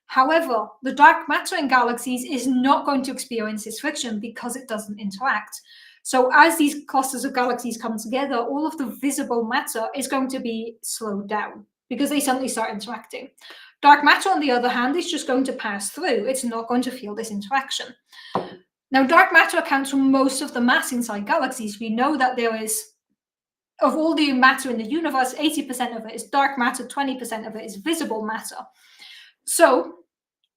However, the dark matter in galaxies is not going to experience this friction because it doesn't interact. So as these clusters of galaxies come together, all of the visible matter is going to be slowed down because they suddenly start interacting. Dark matter, on the other hand, is just going to pass through. It's not going to feel this interaction. Now, dark matter accounts for most of the mass inside galaxies. We know that there is, of all the matter in the universe, 80% of it is dark matter, 20% of it is visible matter. So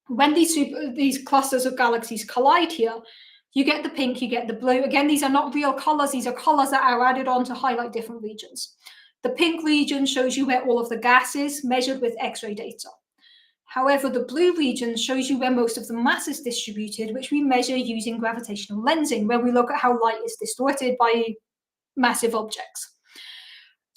when these clusters of galaxies collide here, you get the pink, you get the blue. Again, these are not real colors. These are colors that are added on to highlight different regions. The pink region shows you where all of the gas is, measured with X-ray data. However, the blue region shows you where most of the mass is distributed, which we measure using gravitational lensing, where we look at how light is distorted by massive objects.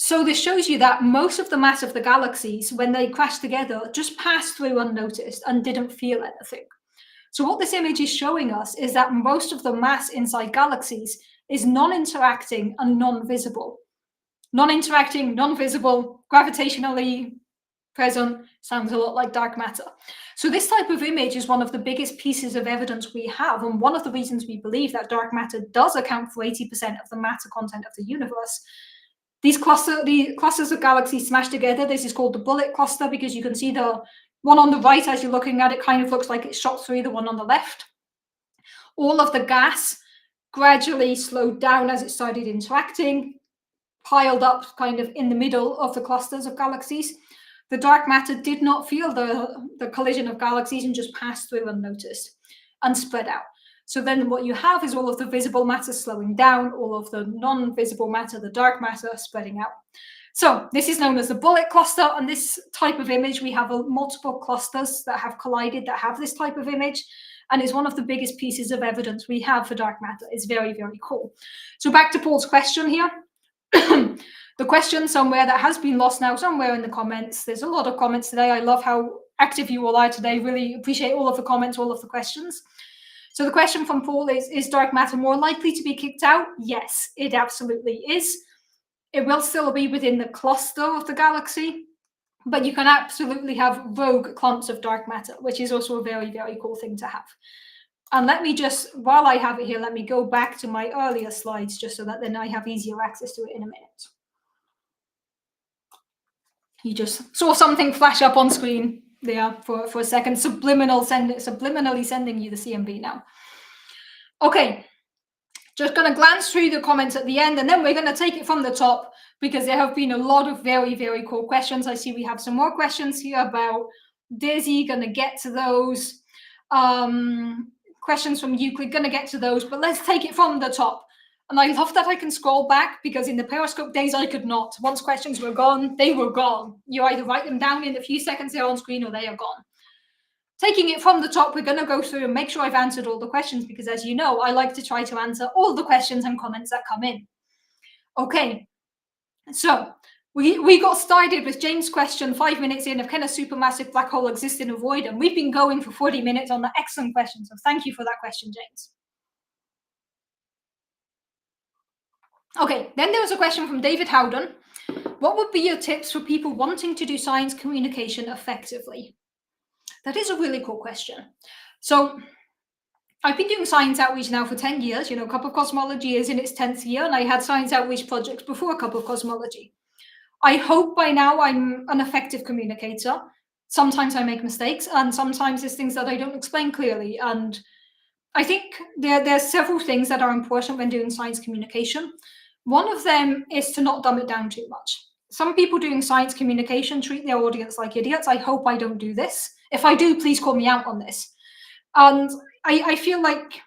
So this shows you that most of the mass of the galaxies, when they crash together, just passed through unnoticed and didn't feel anything. So what this image is showing us is that most of the mass inside galaxies is non-interacting and non-visible. Non-interacting, non-visible, gravitationally present, sounds a lot like dark matter. So this type of image is one of the biggest pieces of evidence we have, and one of the reasons we believe that dark matter does account for 80% of the matter content of the universe. These clusters of galaxies smashed together. This is called the bullet cluster because you can see the one on the right, as you're looking at it, kind of looks like it shot through the one on the left. All of the gas gradually slowed down as it started interacting, piled up kind of in the middle of the clusters of galaxies. The dark matter did not feel the collision of galaxies and just passed through unnoticed and spread out. So then what you have is all of the visible matter slowing down, all of the non-visible matter, the dark matter, spreading out. So this is known as the bullet cluster. And this type of image, we have multiple clusters that have collided that have this type of image. And it's one of the biggest pieces of evidence we have for dark matter. It's very, very cool. So back to Paul's question here. The question somewhere that has been lost now, somewhere in the comments. There's a lot of comments today. I love how active you all are today. Really appreciate all of the comments, all of the questions. So the question from Paul is dark matter more likely to be kicked out? Yes, it absolutely is. It will still be within the cluster of the galaxy, but you can absolutely have rogue clumps of dark matter, which is also a very, very cool thing to have. And let me just, while I have it here, let me go back to my earlier slides just so that then I have easier access to it in a minute. You just saw something flash up on screen there for a second, subliminally sending you the CMB now. Okay, just going to glance through the comments at the end, and then we're going to take it from the top because there have been a lot of very, very cool questions. I see we have some more questions here about Dizzy, going to get to those. Questions from Euclid, going to get to those, but let's take it from the top. And I love that I can scroll back because in the Periscope days, I could not. Once questions were gone, they were gone. You either write them down in the few seconds they're on screen or they are gone. Taking it from the top, we're going to go through and make sure I've answered all the questions because, as you know, I like to try to answer all the questions and comments that come in. Okay, so we got started with James' question 5 minutes in of can a supermassive black hole exist in a void? And we've been going for 40 minutes on the excellent question. So thank you for that question, James. Okay, then there was a question from David Howden. What would be your tips for people wanting to do science communication effectively? That is a really cool question. So I've been doing science outreach now for 10 years. You know, Cup of Cosmology is in its 10th year, and I had science outreach projects before Cup of Cosmology. I hope by now I'm an effective communicator. Sometimes I make mistakes, and sometimes there's things that I don't explain clearly. And I think there's several things that are important when doing science communication. One of them is to not dumb it down too much. Some people doing science communication treat their audience like idiots. I hope I don't do this. If I do, please call me out on this. And I feel like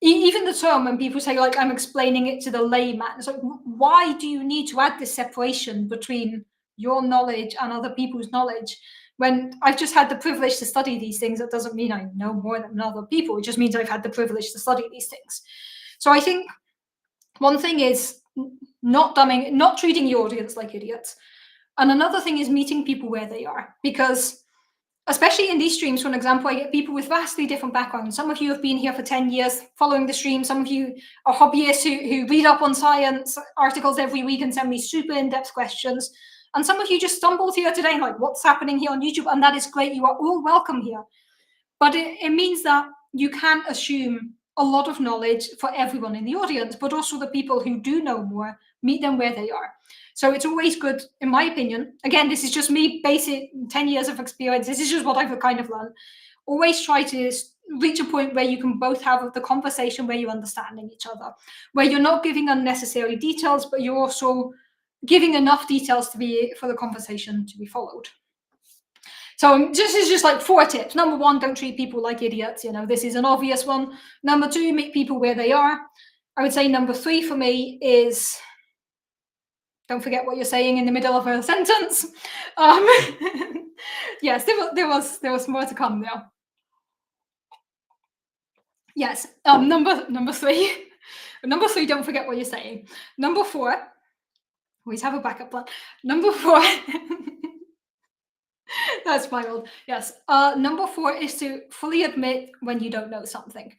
even the term when people say like I'm explaining it to the layman, it's like, why do you need to add this separation between your knowledge and other people's knowledge? When I've just had the privilege to study these things, that doesn't mean I know more than other people. It just means I've had the privilege to study these things. So I think one thing is not treating your audience like idiots. And another thing is meeting people where they are. Because especially in these streams, for an example, I get people with vastly different backgrounds. Some of you have been here for 10 years following the stream. Some of you are hobbyists who read up on science articles every week and send me super in-depth questions. And some of you just stumbled here today, like, what's happening here on YouTube? And that is great. You are all welcome here. But it means that you can't assume a lot of knowledge for everyone in the audience, but also the people who do know more, meet them where they are. So it's always good, in my opinion. Again, this is just me, basic 10 years of experience. This is just what I've kind of learned. Always try to reach a point where you can both have the conversation where you're understanding each other, where you're not giving unnecessary details, but you're also giving enough details for the conversation to be followed. So this is just like 4 tips. Number 1, don't treat people like idiots. You know, this is an obvious one. Number 2, meet people where they are. I would say number 3 for me is don't forget what you're saying in the middle of a sentence. Yes, there was more to come there. Yes, number 3. Number 3, don't forget what you're saying. Number 4, always have a backup plan. Number 4. That's my old. Yes. Number 4 is to fully admit when you don't know something.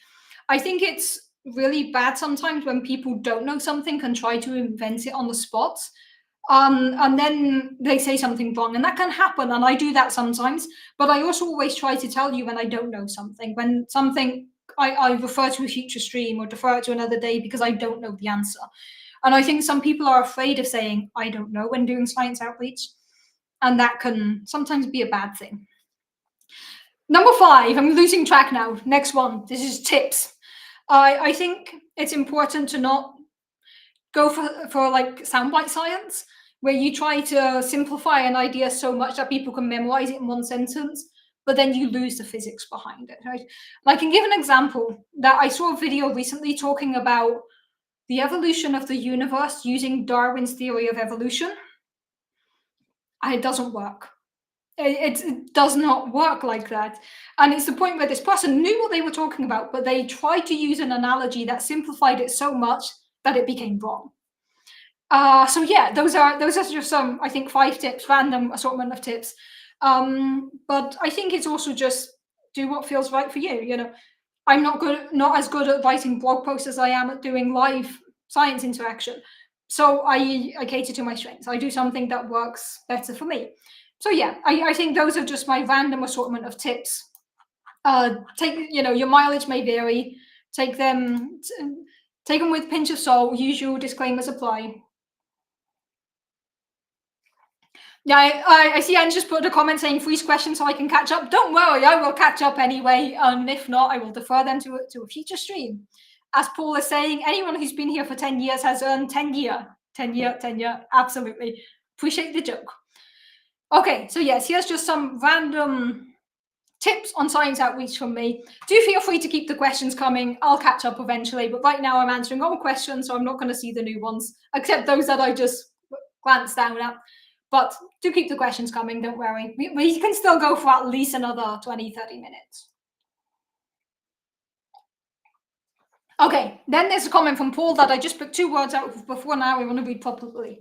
I think it's really bad sometimes when people don't know something and try to invent it on the spot. And then they say something wrong, and that can happen. And I do that sometimes. But I also always try to tell you when I don't know something, when something I refer to a future stream or defer it to another day because I don't know the answer. And I think some people are afraid of saying, I don't know, when doing science outreach. And that can sometimes be a bad thing. Number 5, I'm losing track now. Next one, this is tips. I think it's important to not go for like soundbite science, where you try to simplify an idea so much that people can memorize it in one sentence. but then you lose the physics behind it, right? I can give an example that I saw a video recently talking about the evolution of the universe using Darwin's theory of evolution, and it doesn't work. It does not work like that. And it's the point where this person knew what they were talking about, but they tried to use an analogy that simplified it so much that it became wrong. So yeah, those are just some, I think, 5 tips, random assortment of tips. But I think it's also just do what feels right for you. You know, I'm not as good at writing blog posts as I am at doing live science interaction. So I cater to my strengths. I do something that works better for me. So yeah, I think those are just my random assortment of tips. Your mileage may vary. Take them with a pinch of salt. Usual disclaimers apply. Yeah, I see Anne just put a comment saying freeze questions so I can catch up. Don't worry, I will catch up anyway. And if not, I will defer them to a future stream. As Paul is saying, anyone who's been here for 10 years has earned 10 year. 10 year, 10 year. Absolutely. Appreciate the joke. Okay, so yes, here's just some random tips on science outreach from me. Do feel free to keep the questions coming. I'll catch up eventually, but right now I'm answering all questions, so I'm not going to see the new ones, except those that I just glanced down at. But do keep the questions coming, don't worry. We can still go for at least another 20, 30 minutes. Okay, then there's a comment from Paul that I just put 2 words out before now. I want to read properly.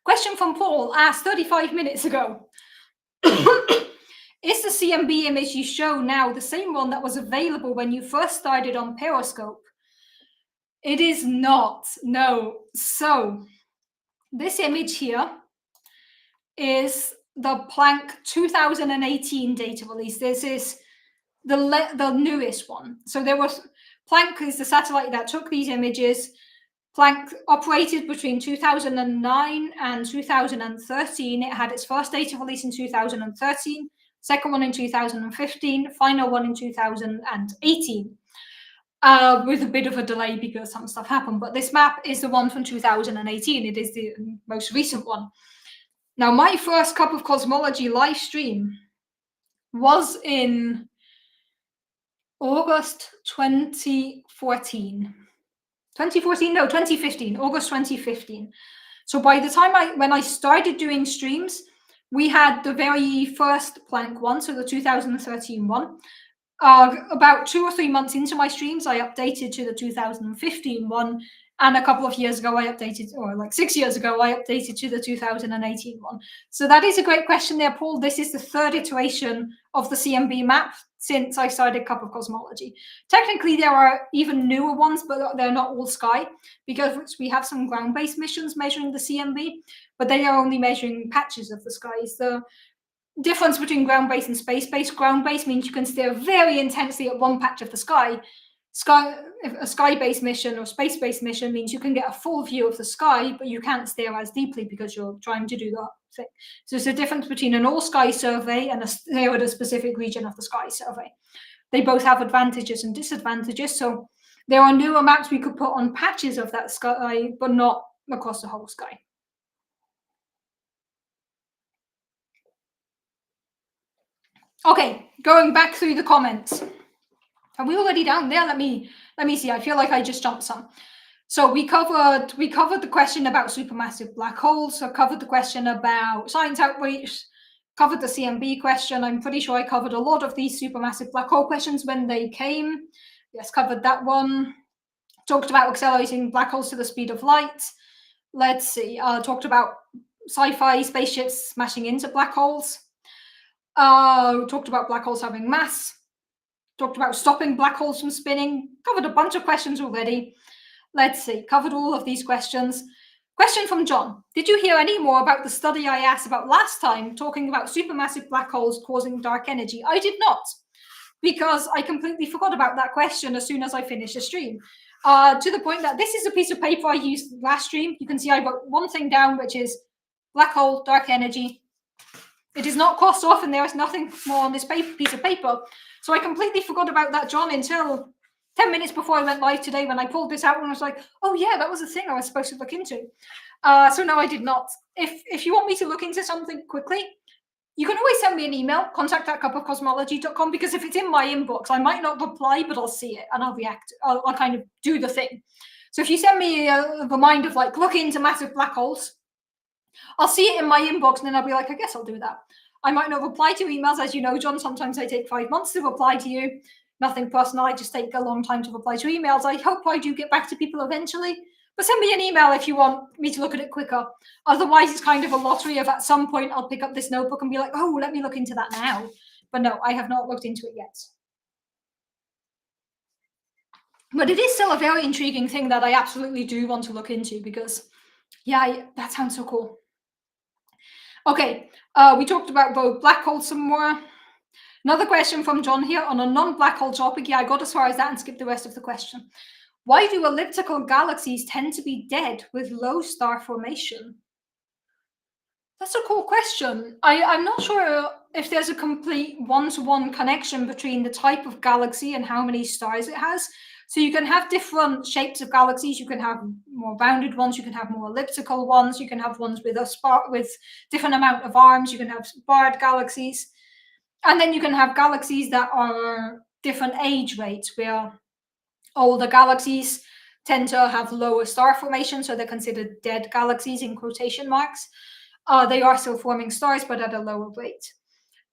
Question from Paul asked 35 minutes ago. Is the CMB image you show now the same one that was available when you first started on Periscope? It is not, no. So this image here is the Planck 2018 data release. This is the newest one. So there was Planck is the satellite that took these images. Planck operated between 2009 and 2013. It had its first data release in 2013, second one in 2015, final one in 2018. With a bit of a delay because some stuff happened. But this map is the one from 2018. It is the most recent one. Now, my first Cup of Cosmology live stream was in August 2014. 2014? No, 2015. August 2015. So by the time when I started doing streams, we had the very first Planck one, so the 2013 one. About 2 or 3 months into my streams, I updated to the 2015 one, and a couple of years ago, I updated, or like 6 years ago, I updated to the 2018 one. So that is a great question there, Paul. This is the 3rd iteration of the CMB map since I started Cup of Cosmology. Technically, there are even newer ones, but they're not all sky, because we have some ground-based missions measuring the CMB, but they are only measuring patches of the skies. The difference between ground-based and space-based. Ground-based means you can stare very intensely at one patch of the sky. A sky-based mission or space-based mission means you can get a full view of the sky, but you can't stare as deeply because you're trying to do that thing. So there's a difference between an all-sky survey and a stare at a specific region of the sky survey. They both have advantages and disadvantages. So there are newer maps we could put on patches of that sky, but not across the whole sky. Okay, going back through the comments. Are we already down there? Let me see. I feel like I just jumped some. So we covered the question about supermassive black holes. I covered the question about science outreach. Covered the CMB question. I'm pretty sure I covered a lot of these supermassive black hole questions when they came. Yes, covered that one. Talked about accelerating black holes to the speed of light. Let's see. Talked about sci-fi spaceships smashing into black holes. Talked about black holes having mass. Talked about stopping black holes from spinning. Covered a bunch of questions already. Let's see. Covered all of these questions. Question from John. Did you hear any more about the study I asked about last time, talking about supermassive black holes causing dark energy? I did not, because I completely forgot about that question as soon as I finished the stream. To the point that this is a piece of paper I used last stream. You can see I wrote one thing down, which is black hole, dark energy. It is not crossed off, and there is nothing more on this piece of paper. So I completely forgot about that, John, until 10 minutes before I went live today when I pulled this out and I was like, oh yeah, that was a thing I was supposed to look into. So no, I did not. If you want me to look into something quickly, you can always send me an email, contact@cupofcosmology.com, because if it's in my inbox, I might not reply, but I'll see it and I'll react. I'll kind of do the thing. So if you send me a reminder of like, look into massive black holes, I'll see it in my inbox and then I'll be like, I guess I'll do that. I might not reply to emails, as you know, John. Sometimes I take 5 months to reply to you. Nothing personal. I just take a long time to reply to emails. I hope I do get back to people eventually. But send me an email if you want me to look at it quicker. Otherwise, it's kind of a lottery of at some point I'll pick up this notebook and be like, oh, let me look into that now. But no, I have not looked into it yet. But it is still a very intriguing thing that I absolutely do want to look into because, yeah, that sounds so cool. Okay, we talked about both black holes some more. Another question from John here on a non-black hole topic. Yeah, I got as far as that and skipped the rest of the question. Why do elliptical galaxies tend to be dead with low star formation? That's a cool question. I'm not sure if there's a complete one-to-one connection between the type of galaxy and how many stars it has. So you can have different shapes of galaxies. You can have more bounded ones. You can have more elliptical ones. You can have ones with with different amount of arms. You can have barred galaxies, and then you can have galaxies that are different age rates, where older galaxies tend to have lower star formation, so they're considered dead galaxies in quotation marks. They are still forming stars, but at a lower rate.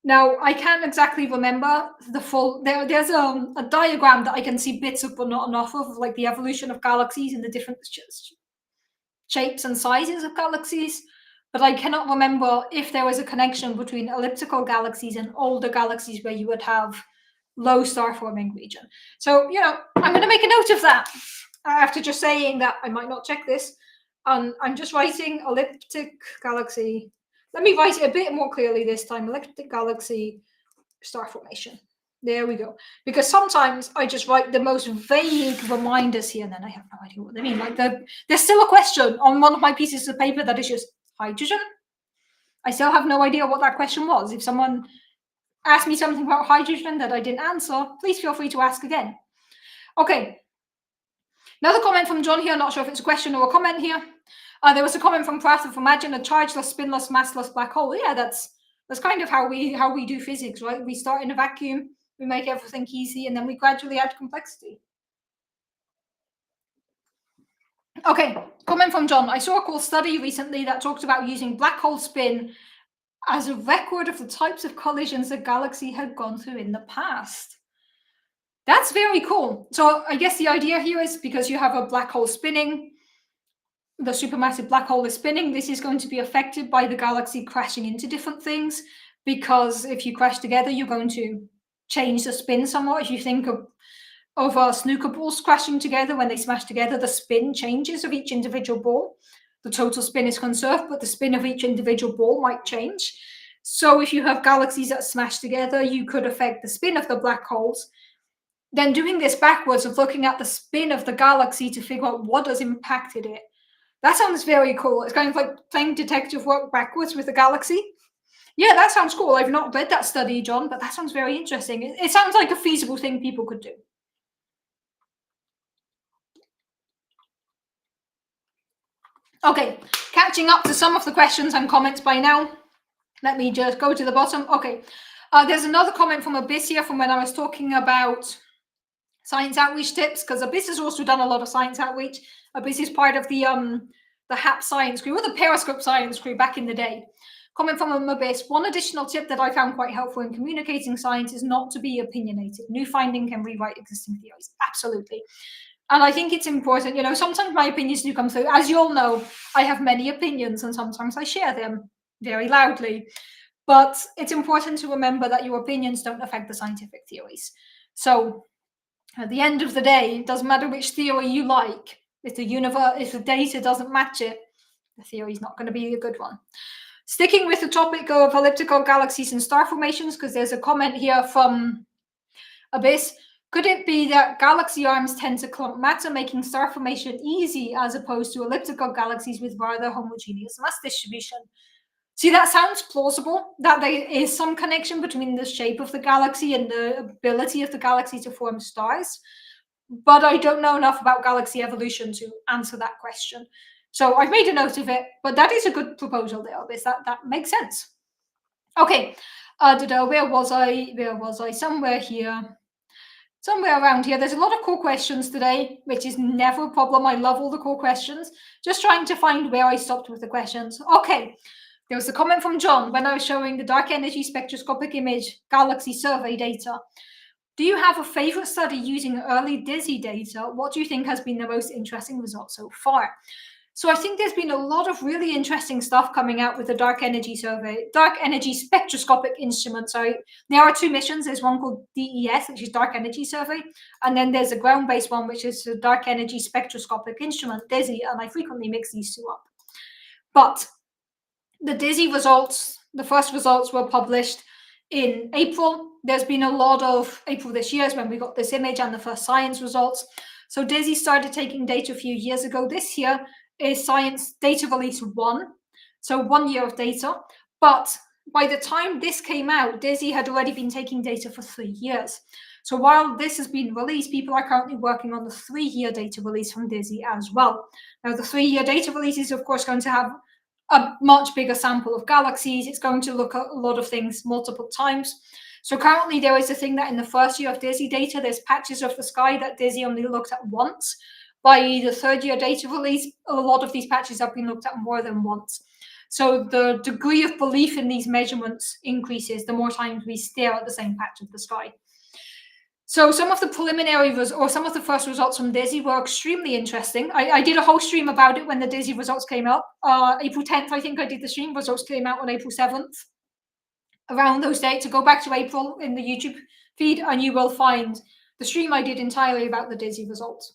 Now, I can't exactly remember the full. There's a diagram that I can see bits of, but not enough of, like the evolution of galaxies and the different shapes and sizes of galaxies. But I cannot remember if there was a connection between elliptical galaxies and older galaxies where you would have low star forming region. So, I'm going to make a note of that. After just saying that, I might not check this. I'm just writing elliptic galaxy. Let me write it a bit more clearly this time. Elliptic galaxy star formation. There we go. Because sometimes I just write the most vague reminders here, and then I have no idea what they mean. Like there's still a question on one of my pieces of paper that is just hydrogen. I still have no idea what that question was. If someone asked me something about hydrogen that I didn't answer, please feel free to ask again. Okay. Another comment from John here. Not sure if it's a question or a comment here. There was a comment from Prath of imagine a chargeless, spinless, massless black hole. Yeah, that's kind of how we do physics, right? We start in a vacuum, we make everything easy, and then we gradually add complexity. Okay, comment from John. I saw a cool study recently that talked about using black hole spin as a record of the types of collisions a galaxy had gone through in the past. That's very cool. So I guess the idea here is because you have a black hole spinning, the supermassive black hole is spinning, this is going to be affected by the galaxy crashing into different things, because if you crash together, you're going to change the spin somewhat. If you think of snooker balls crashing together, when they smash together, the spin changes of each individual ball. The total spin is conserved, but the spin of each individual ball might change. So if you have galaxies that smash together, you could affect the spin of the black holes. Then doing this backwards of looking at the spin of the galaxy to figure out what has impacted it. That sounds very cool. It's kind of like playing detective work backwards with the galaxy. Yeah, that sounds cool. I've not read that study, John, but that sounds very interesting. It sounds like a feasible thing people could do. Okay, catching up to some of the questions and comments by now. Let me just go to the bottom. Okay, there's another comment from Abyss here from when I was talking about science outreach tips, because Abyss has also done a lot of science outreach. Abyss is part of the HAP science crew, or the Periscope science crew back in the day. Comment from Abyss. One additional tip that I found quite helpful in communicating science is not to be opinionated. New finding can rewrite existing theories. Absolutely. And I think it's important, sometimes my opinions do come through. As you all know, I have many opinions and sometimes I share them very loudly. But it's important to remember that your opinions don't affect the scientific theories. So at the end of the day, it doesn't matter which theory you like. If the data doesn't match it, the theory is not going to be a good one. Sticking with the topic of elliptical galaxies and star formations, because there's a comment here from Abyss. Could it be that galaxy arms tend to clump matter, making star formation easy, as opposed to elliptical galaxies with rather homogeneous mass distribution? See, that sounds plausible, that there is some connection between the shape of the galaxy and the ability of the galaxy to form stars. But I don't know enough about galaxy evolution to answer that question. So I've made a note of it, but that is a good proposal there, Abyss. That makes sense. Okay, where was I? Where was I? Somewhere here. Somewhere around here. There's a lot of core questions today, which is never a problem. I love all the core questions. Just trying to find where I stopped with the questions. Okay, there was a comment from John when I was showing the dark energy spectroscopic image galaxy survey data. Do you have a favorite study using early DISI data? What do you think has been the most interesting result so far? So I think there's been a lot of really interesting stuff coming out with the dark energy survey, dark energy spectroscopic instrument. Sorry, there are two missions. There's one called DES, which is dark energy survey, and then there's a ground-based one, which is the dark energy spectroscopic instrument, DISI, and I frequently mix these two up. But the DISI results, the first results were published in April. There's been a lot of April this year is when we got this image and the first science results. So DISI started taking data a few years ago. This year is science data release 1, so 1 year of data. But by the time this came out, DISI had already been taking data for 3 years. So while this has been released, people are currently working on the 3-year data release from DISI as well. Now, the 3-year data release is, of course, going to have a much bigger sample of galaxies. It's going to look at a lot of things multiple times. So currently there is a thing that in the first year of DISI data, there's patches of the sky that DISI only looked at once. By the 3rd year data release, a lot of these patches have been looked at more than once. So the degree of belief in these measurements increases the more times we stare at the same patch of the sky. So some of the preliminary or some of the first results from DISI were extremely interesting. I did a whole stream about it when the DISI results came out. April 10th, I think I did the stream. Results came out on April 7th. Around those dates, to go back to April in the YouTube feed, and you will find the stream I did entirely about the DISI results.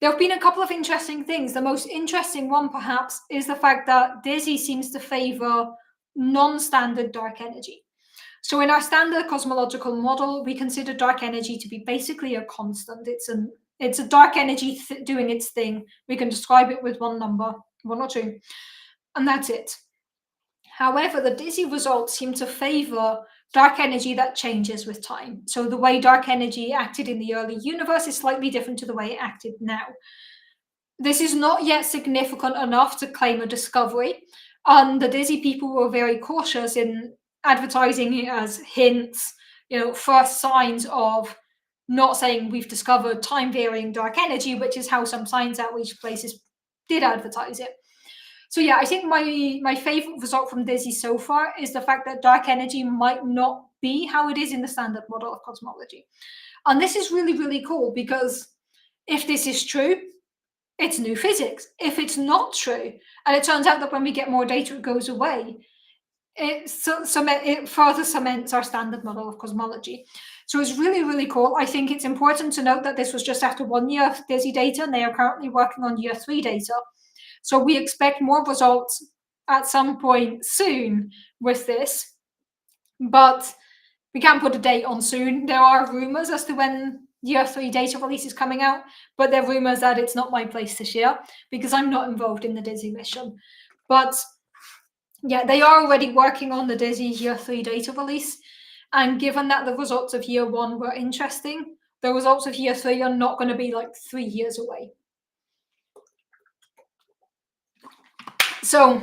There have been a couple of interesting things. The most interesting one, perhaps, is the fact that DISI seems to favor non-standard dark energy. So in our standard cosmological model, we consider dark energy to be basically a constant. It's a dark energy doing its thing. We can describe it with one number, 1 or 2, and that's it. However, the DISI results seem to favor dark energy that changes with time. So the way dark energy acted in the early universe is slightly different to the way it acted now. This is not yet significant enough to claim a discovery, and the DISI people were very cautious in advertising it as hints, first signs of not saying we've discovered time varying dark energy, which is how some science outreach places did advertise it. So yeah, I think my favorite result from DISI so far is the fact that dark energy might not be how it is in the standard model of cosmology. And this is really, really cool, because if this is true, it's new physics. If it's not true, and it turns out that when we get more data, it goes away, it further cements our standard model of cosmology. So it's really, really cool. I think it's important to note that this was just after 1 year of DISI data, and they are currently working on year 3 data. So we expect more results at some point soon with this, but we can't put a date on soon. There are rumors as to when year 3 data release is coming out, but they're rumors that it's not my place to share because I'm not involved in the DISI mission. But yeah, they are already working on the DISI year 3 data release. And given that the results of year 1 were interesting, the results of year 3 are not going to be like 3 years away. So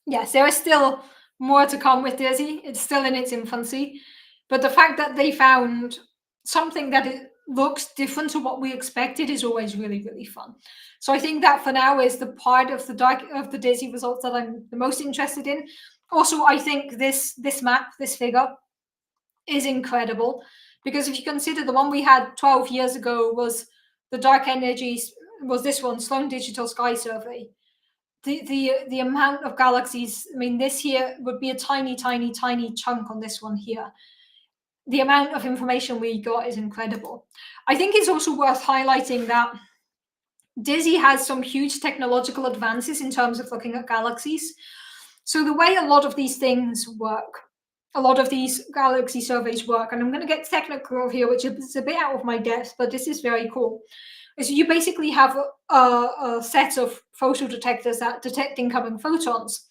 yes, there is still more to come with DISI. It's still in its infancy. But the fact that they found something that it looks different to what we expected is always really, really fun. So I think that for now is the part of the DISI results that I'm the most interested in. Also, I think this map, this figure, is incredible, because if you consider the one we had 12 years ago was the dark energies, was this one, Sloan Digital Sky Survey. The amount of galaxies, I mean, this here would be a tiny, tiny, tiny chunk on this one here. The amount of information we got is incredible. I think it's also worth highlighting that DISI has some huge technological advances in terms of looking at galaxies. So the way a lot of these things work, a lot of these galaxy surveys work, and I'm going to get technical here, which is a bit out of my depth, but this is very cool. So you basically have a set of photodetectors that detect incoming photons.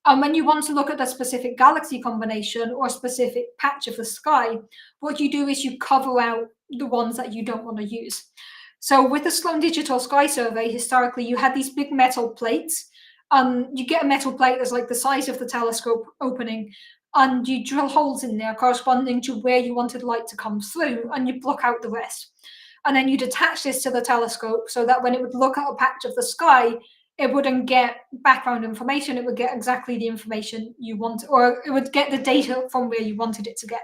And when you want to look at a specific galaxy combination or a specific patch of the sky, what you do is you cover out the ones that you don't want to use. So with the Sloan Digital Sky Survey, historically, you had these big metal plates, You get a metal plate that's like the size of the telescope opening, and you drill holes in there corresponding to where you wanted light to come through, and you block out the rest. And then you'd attach this to the telescope so that when it would look at a patch of the sky, it wouldn't get background information, it would get exactly the information you want, or it would get the data from where you wanted it to get.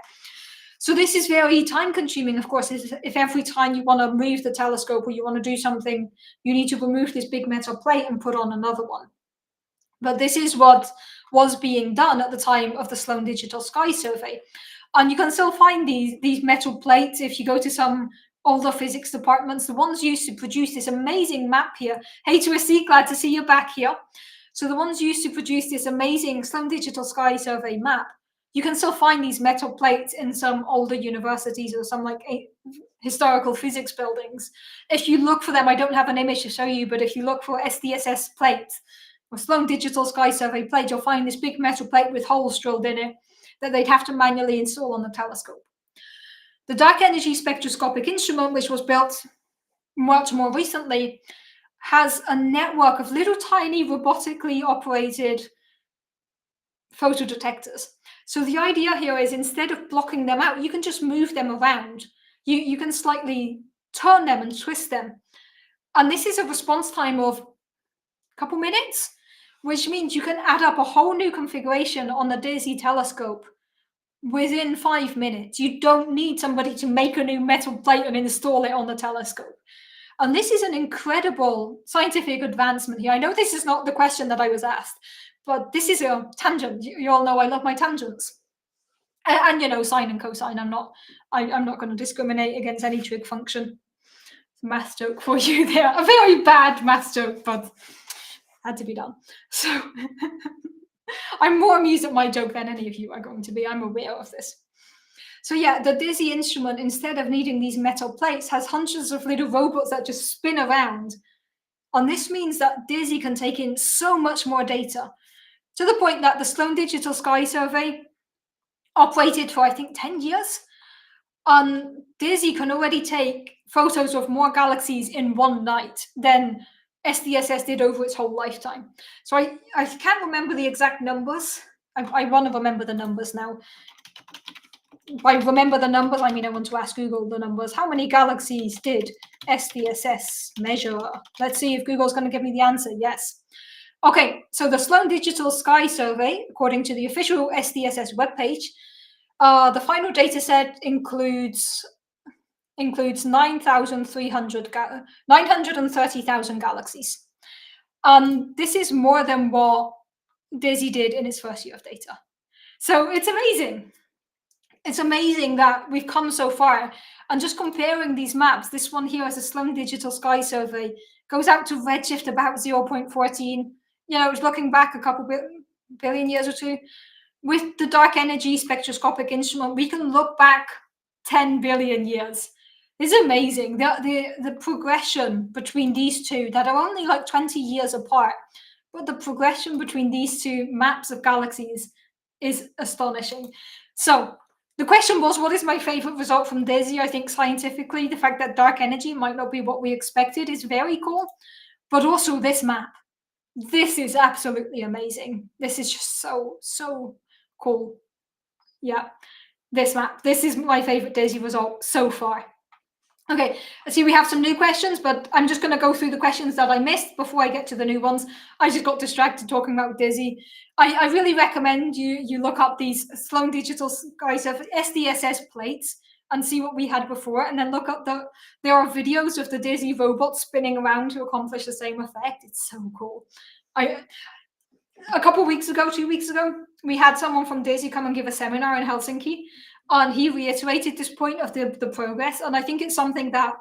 So this is very time consuming, of course. If every time you want to move the telescope or you want to do something, you need to remove this big metal plate and put on another one. But this is what was being done at the time of the Sloan Digital Sky Survey. And you can still find these metal plates if you go to some older physics departments. The ones used to produce this amazing map here. Hey, Twisty, glad to see you back here. So the ones used to produce this amazing Sloan Digital Sky Survey map, you can still find these metal plates in some older universities or some like historical physics buildings. If you look for them, I don't have an image to show you, but if you look for SDSS plates or Sloan Digital Sky Survey plate, you'll find this big metal plate with holes drilled in it that they'd have to manually install on the telescope. The dark energy spectroscopic instrument, which was built much more recently, has a network of little tiny robotically operated photodetectors. So the idea here is instead of blocking them out, you can just move them around. You can slightly turn them and twist them. And this is a response time of a couple minutes, which means you can add up a whole new configuration on the DESI telescope within 5 minutes. You don't need somebody to make a new metal plate and install it on the telescope. And this is an incredible scientific advancement here. I know this is not the question that I was asked, but this is a tangent. You all know I love my tangents. And you know, sine and cosine, I'm not going to discriminate against any trig function. Math joke for you there. A very bad math joke, but had to be done. So I'm more amused at my joke than any of you are going to be. I'm aware of this. So yeah, the DESI instrument, instead of needing these metal plates, has hundreds of little robots that just spin around. And this means that DESI can take in so much more data, to the point that the Sloan Digital Sky Survey operated for, I think, 10 years. DESI can already take photos of more galaxies in one night than SDSS did over its whole lifetime. So I can't remember the exact numbers. I want to remember the numbers now. By remember the numbers, I mean I want to ask Google the numbers. How many galaxies did SDSS measure? Let's see if Google's going to give me the answer. Yes. Okay, so the Sloan Digital Sky Survey, according to the official SDSS webpage, the final data set includes 930,000 galaxies. This is more than what DESI did in its first year of data. So it's amazing. It's amazing that we've come so far. And just comparing these maps, this one here is a Sloan Digital Sky Survey, goes out to redshift about 0.14. You know, it's looking back a couple billion years or two. With the dark energy spectroscopic instrument, we can look back 10 billion years. It's amazing. The progression between these two that are only like 20 years apart, but the progression between these two maps of galaxies is astonishing. So the question was, what is my favorite result from DESI? I think scientifically, the fact that dark energy might not be what we expected is very cool, but also this map. This is absolutely amazing. This is just so cool. Yeah, this map. This is my favorite DESI result so far. Okay, I see we have some new questions, but I'm just going to go through the questions that I missed before I get to the new ones. I just got distracted talking about DESI. I really recommend you look up these Sloan Digital Sky Survey SDSS plates and see what we had before, and then look up there are videos of the DESI robots spinning around to accomplish the same effect. It's so cool. A couple weeks ago, 2 weeks ago, we had someone from DESI come and give a seminar in Helsinki, and he reiterated this point of the progress. And I think it's something that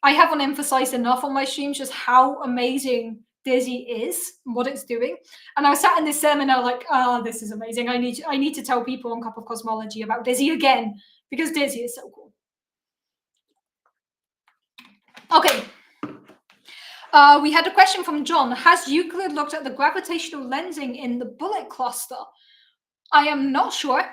I haven't emphasized enough on my streams, just how amazing DESI is, what it's doing. And I was sat in this seminar like, oh, this is amazing. I need to tell people on Cup of Cosmology about DESI again, because DESI is so cool. Okay. We had a question from John. Has Euclid looked at the gravitational lensing in the bullet cluster? I am not sure.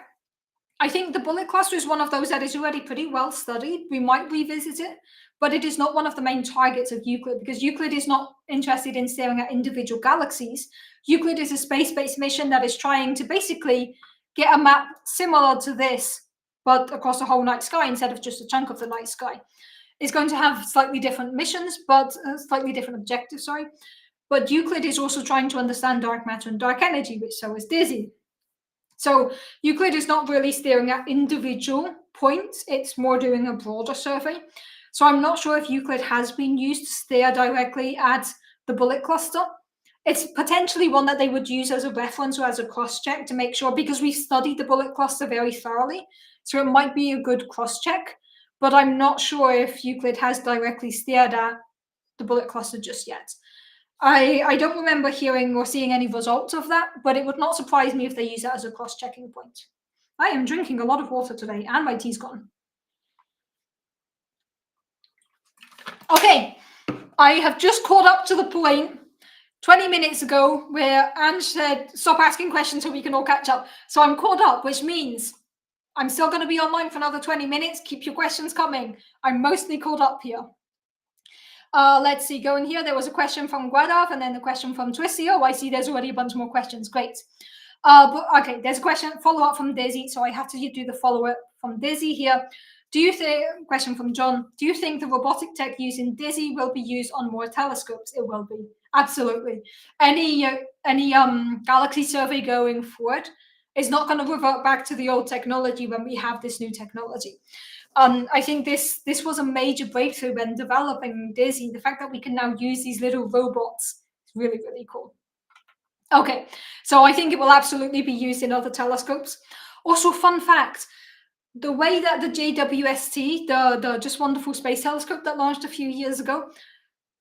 I think the bullet cluster is one of those that is already pretty well studied. We might revisit it, but it is not one of the main targets of Euclid because Euclid is not interested in staring at individual galaxies. Euclid is a space-based mission that is trying to basically get a map similar to this, but across the whole night sky instead of just a chunk of the night sky. It's going to have slightly different missions, but slightly different objectives, sorry. But Euclid is also trying to understand dark matter and dark energy, which so is DESY. So Euclid is not really staring at individual points, it's more doing a broader survey. So I'm not sure if Euclid has been used to stare directly at the bullet cluster. It's potentially one that they would use as a reference or as a cross-check to make sure, because we've studied the bullet cluster very thoroughly, so it might be a good cross-check, but I'm not sure if Euclid has directly stared at the bullet cluster just yet. I don't remember hearing or seeing any results of that, but it would not surprise me if they use that as a cross-checking point. I am drinking a lot of water today, and my tea's gone. Okay, I have just caught up to the point 20 minutes ago where Ange said, stop asking questions so we can all catch up. So I'm caught up, which means I'm still going to be online for another 20 minutes. Keep your questions coming. I'm mostly caught up here. Let's see, going here, there was a question from Guadav and then a question from Twisty. Oh, I see there's already a bunch more questions. Great. But okay, there's a question, follow-up from Daisy, so I have to do the follow-up from Daisy here. Do you think, question from John, do you think the robotic tech used in DESY will be used on more telescopes? It will be, absolutely. Any galaxy survey going forward is not going to revert back to the old technology when we have this new technology. I think this was a major breakthrough when developing DESY. The fact that we can now use these little robots is really, really cool. Okay, so I think it will absolutely be used in other telescopes. Also, fun fact, the way that the JWST, the Just Wonderful Space Telescope that launched a few years ago,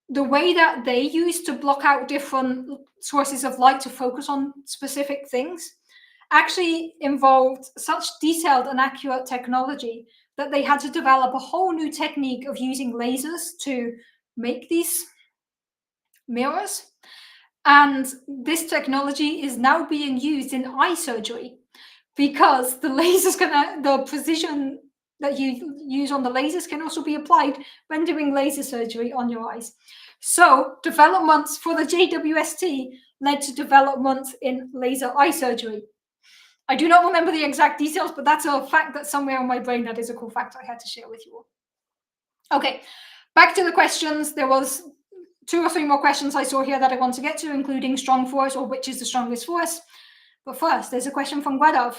the way that they used to block out different sources of light to focus on specific things actually involved such detailed and accurate technology that they had to develop a whole new technique of using lasers to make these mirrors. And this technology is now being used in eye surgery because the lasers the precision that you use on the lasers can also be applied when doing laser surgery on your eyes. So developments for the JWST led to developments in laser eye surgery. I do not remember the exact details, but that's a fact that's somewhere in my brain that is a cool fact I had to share with you all. Okay, back to the questions. There was 2 or 3 more questions I saw here that I want to get to, including strong force or which is the strongest force. But first, there's a question from Guadav.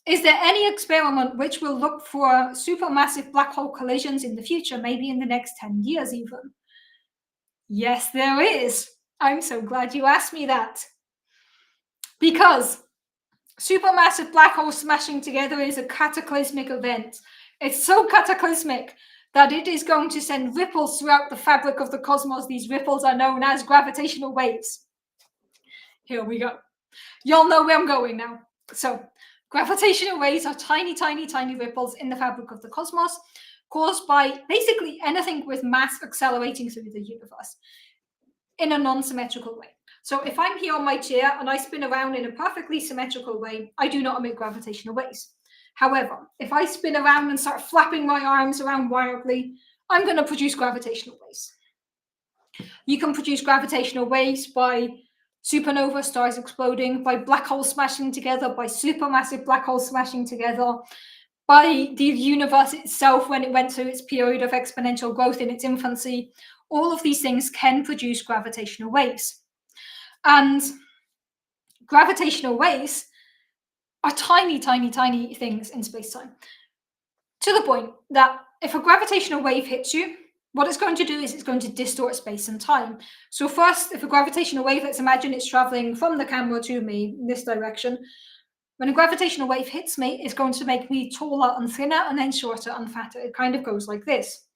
Is there any experiment which will look for supermassive black hole collisions in the future, maybe in the next 10 years even? Yes, there is. I'm so glad you asked me that. Because supermassive black holes smashing together is a cataclysmic event. It's so cataclysmic that it is going to send ripples throughout the fabric of the cosmos. These ripples are known as gravitational waves. Here we go. Y'all know where I'm going now. So, gravitational waves are tiny, tiny, tiny ripples in the fabric of the cosmos caused by basically anything with mass accelerating through the universe in a non-symmetrical way. So if I'm here on my chair and I spin around in a perfectly symmetrical way, I do not emit gravitational waves. However, if I spin around and start flapping my arms around wildly, I'm going to produce gravitational waves. You can produce gravitational waves by supernova stars exploding, by black holes smashing together, by supermassive black holes smashing together, by the universe itself when it went through its period of exponential growth in its infancy. All of these things can produce gravitational waves. And gravitational waves are tiny, tiny, tiny things in space-time. To the point that if a gravitational wave hits you, what it's going to do is it's going to distort space and time. So first, if a gravitational wave, let's imagine it's traveling from the camera to me in this direction. When a gravitational wave hits me, it's going to make me taller and thinner and then shorter and fatter. It kind of goes like this.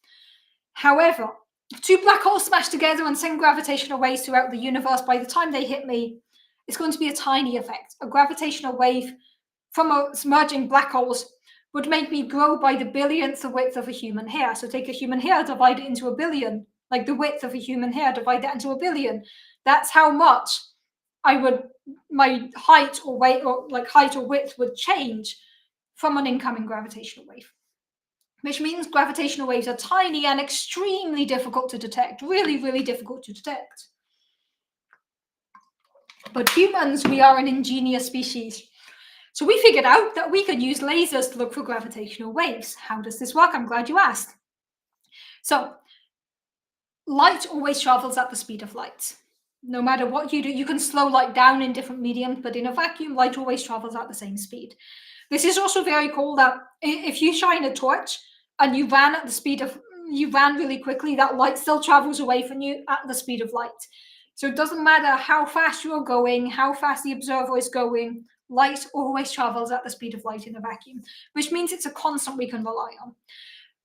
However, if 2 black holes smash together and send gravitational waves throughout the universe, by the time they hit me, it's going to be a tiny effect. A gravitational wave from merging black holes would make me grow by the billionth the width of a human hair. So take a human hair, divide it into a billion, like the width of a human hair, divide that into a billion. That's how much I would height or weight, or like height or width, would change from an incoming gravitational wave. Which means gravitational waves are tiny and extremely difficult to detect, really, really difficult to detect. But humans, we are an ingenious species. So we figured out that we could use lasers to look for gravitational waves. How does this work? I'm glad you asked. So light always travels at the speed of light. No matter what you do, you can slow light down in different mediums, but in a vacuum, light always travels at the same speed. This is also very cool that if you shine a torch and you ran at the speed of, you ran really quickly, that light still travels away from you at the speed of light. So it doesn't matter how fast you're going, how fast the observer is going, light always travels at the speed of light in a vacuum, which means it's a constant we can rely on.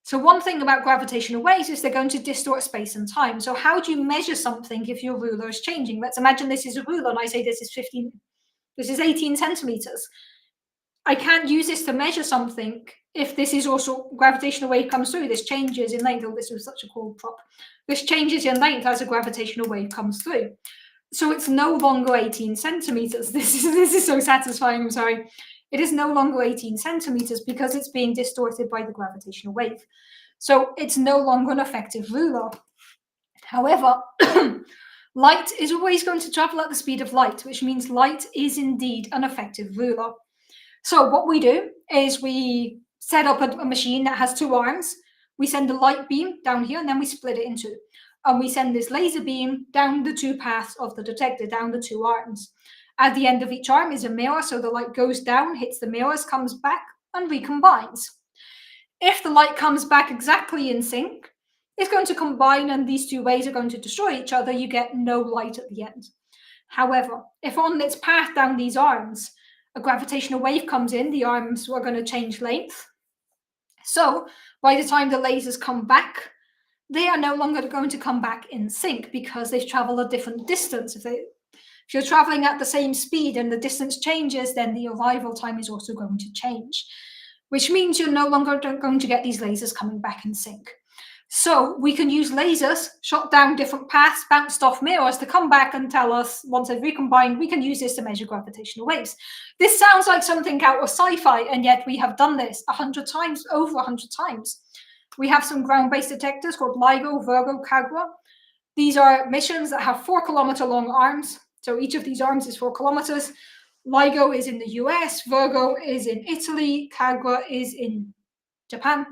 So one thing about gravitational waves is they're going to distort space and time. So how do you measure something if your ruler is changing? Let's imagine this is a ruler and I say this is 18 centimeters. I can't use this to measure something if this is also gravitational wave comes through. This changes in length. Oh, this was such a cool prop. This changes in length as a gravitational wave comes through. So it's no longer 18 centimeters. This is so satisfying, I'm sorry. It is no longer 18 centimeters because it's being distorted by the gravitational wave. So it's no longer an effective ruler. However, light is always going to travel at the speed of light, which means light is indeed an effective ruler. So what we do is we set up a machine that has two arms. We send a light beam down here and then we split it in two. And we send this laser beam down the two paths of the detector, down the two arms. At the end of each arm is a mirror, so the light goes down, hits the mirrors, comes back, and recombines. If the light comes back exactly in sync, it's going to combine and these two waves are going to destroy each other. You get no light at the end. However, if on its path down these arms, a gravitational wave comes in, the arms are going to change length. So by the time the lasers come back, they are no longer going to come back in sync because they've traveled a different distance. If you're traveling at the same speed and the distance changes, then the arrival time is also going to change, which means you're no longer going to get these lasers coming back in sync. So we can use lasers shot down different paths, bounced off mirrors to come back and tell us, once they've recombined, we can use this to measure gravitational waves. This sounds like something out of sci-fi, and yet we have done this 100 times, over 100 times. We have some ground-based detectors called LIGO, Virgo, Kagra. These are missions that have 4-kilometer long arms. So each of these arms is 4 kilometers. LIGO is in the US, Virgo is in Italy, Kagra is in Japan.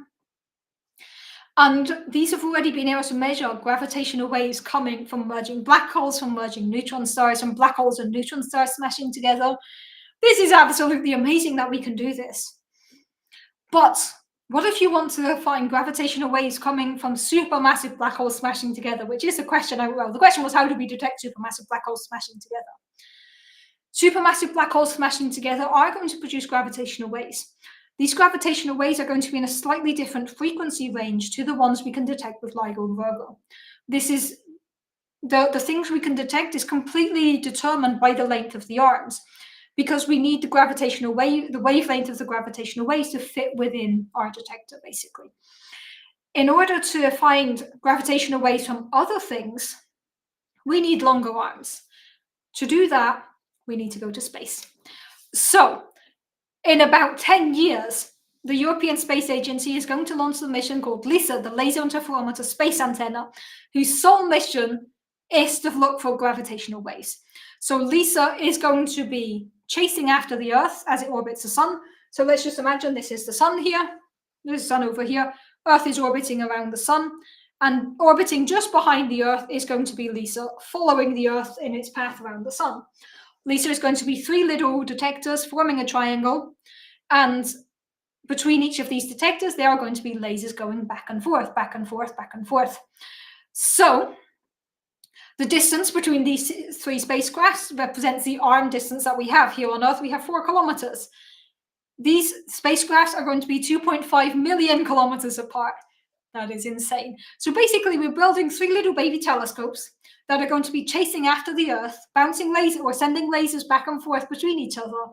And these have already been able to measure gravitational waves coming from merging black holes, from merging neutron stars, from black holes and neutron stars smashing together. This is absolutely amazing that we can do this. But what if you want to find gravitational waves coming from supermassive black holes smashing together, which is the question. The question was, how do we detect supermassive black holes smashing together? Supermassive black holes smashing together are going to produce gravitational waves. These gravitational waves are going to be in a slightly different frequency range to the ones we can detect with LIGO and Virgo. This is the things we can detect is completely determined by the length of the arms, because we need the gravitational wave, the wavelength of the gravitational waves to fit within our detector, basically. In order to find gravitational waves from other things, we need longer arms. To do that, we need to go to space. So in about 10 years, the European Space Agency is going to launch the mission called LISA, the Laser Interferometer Space Antenna, whose sole mission is to look for gravitational waves. So LISA is going to be chasing after the Earth as it orbits the Sun. So let's just imagine this is the Sun here, there's the Sun over here, Earth is orbiting around the Sun, and orbiting just behind the Earth is going to be LISA, following the Earth in its path around the Sun. LISA is going to be 3 little detectors forming a triangle, and between each of these detectors, there are going to be lasers going back and forth, back and forth, back and forth. So the distance between these 3 spacecrafts represents the arm distance that we have. Here on Earth, we have 4 kilometers. These spacecrafts are going to be 2.5 million kilometers apart. That is insane. So basically, we're building 3 little baby telescopes that are going to be chasing after the Earth, bouncing lasers or sending lasers back and forth between each other.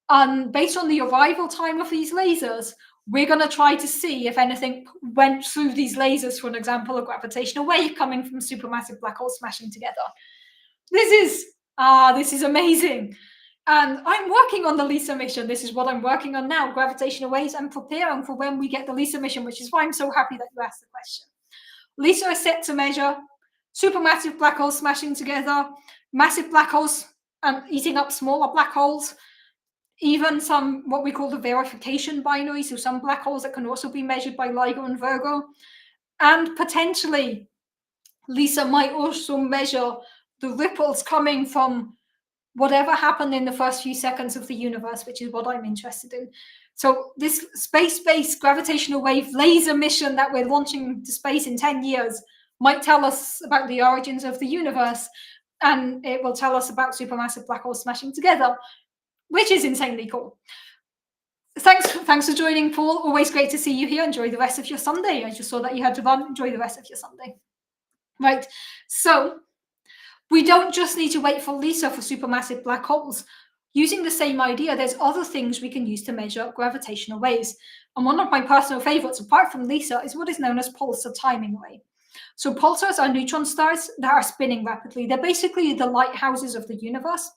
And based on the arrival time of these lasers, we're going to try to see if anything went through these lasers, for an example, a gravitational wave coming from supermassive black holes smashing together. This is This is amazing. And I'm working on the LISA mission. This is what I'm working on now, gravitational waves. I'm preparing for when we get the LISA mission, which is why I'm so happy that you asked the question. LISA is set to measure supermassive black holes smashing together, massive black holes eating up smaller black holes, even some what we call the verification binary, so some black holes that can also be measured by LIGO and Virgo. And potentially, LISA might also measure the ripples coming from whatever happened in the first few seconds of the universe, which is what I'm interested in. So this space-based gravitational wave laser mission that we're launching to space in 10 years might tell us about the origins of the universe, and it will tell us about supermassive black holes smashing together, which is insanely cool. Thanks for joining, Paul. Always great to see you here. Enjoy the rest of your Sunday. I just saw that you had to run. Enjoy the rest of your Sunday. Right, so we don't just need to wait for LISA for supermassive black holes. Using the same idea, there's other things we can use to measure gravitational waves. And one of my personal favorites, apart from LISA, is what is known as pulsar timing array. So pulsars are neutron stars that are spinning rapidly. They're basically the lighthouses of the universe.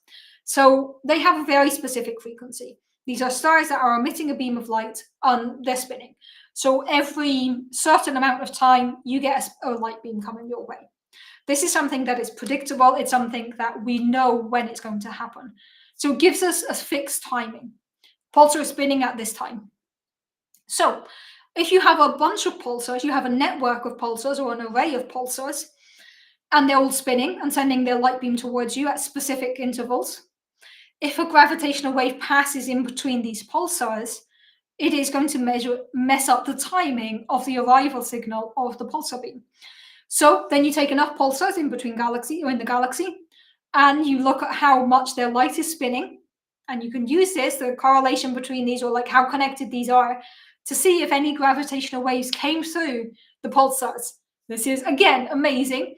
So they have a very specific frequency. These are stars that are emitting a beam of light and they're spinning. So every certain amount of time, you get a light beam coming your way. This is something that is predictable. It's something that we know when it's going to happen. So it gives us a fixed timing. Pulsar is spinning at this time. So if you have a bunch of pulsars, you have a network of pulsars or an array of pulsars, and they're all spinning and sending their light beam towards you at specific intervals. If a gravitational wave passes in between these pulsars, it is going to mess up the timing of the arrival signal of the pulsar beam. So then you take enough pulsars in between galaxy or in the galaxy, and you look at how much their light is spinning, and you can use this, the correlation between these, or like how connected these are, to see if any gravitational waves came through the pulsars. This is again amazing.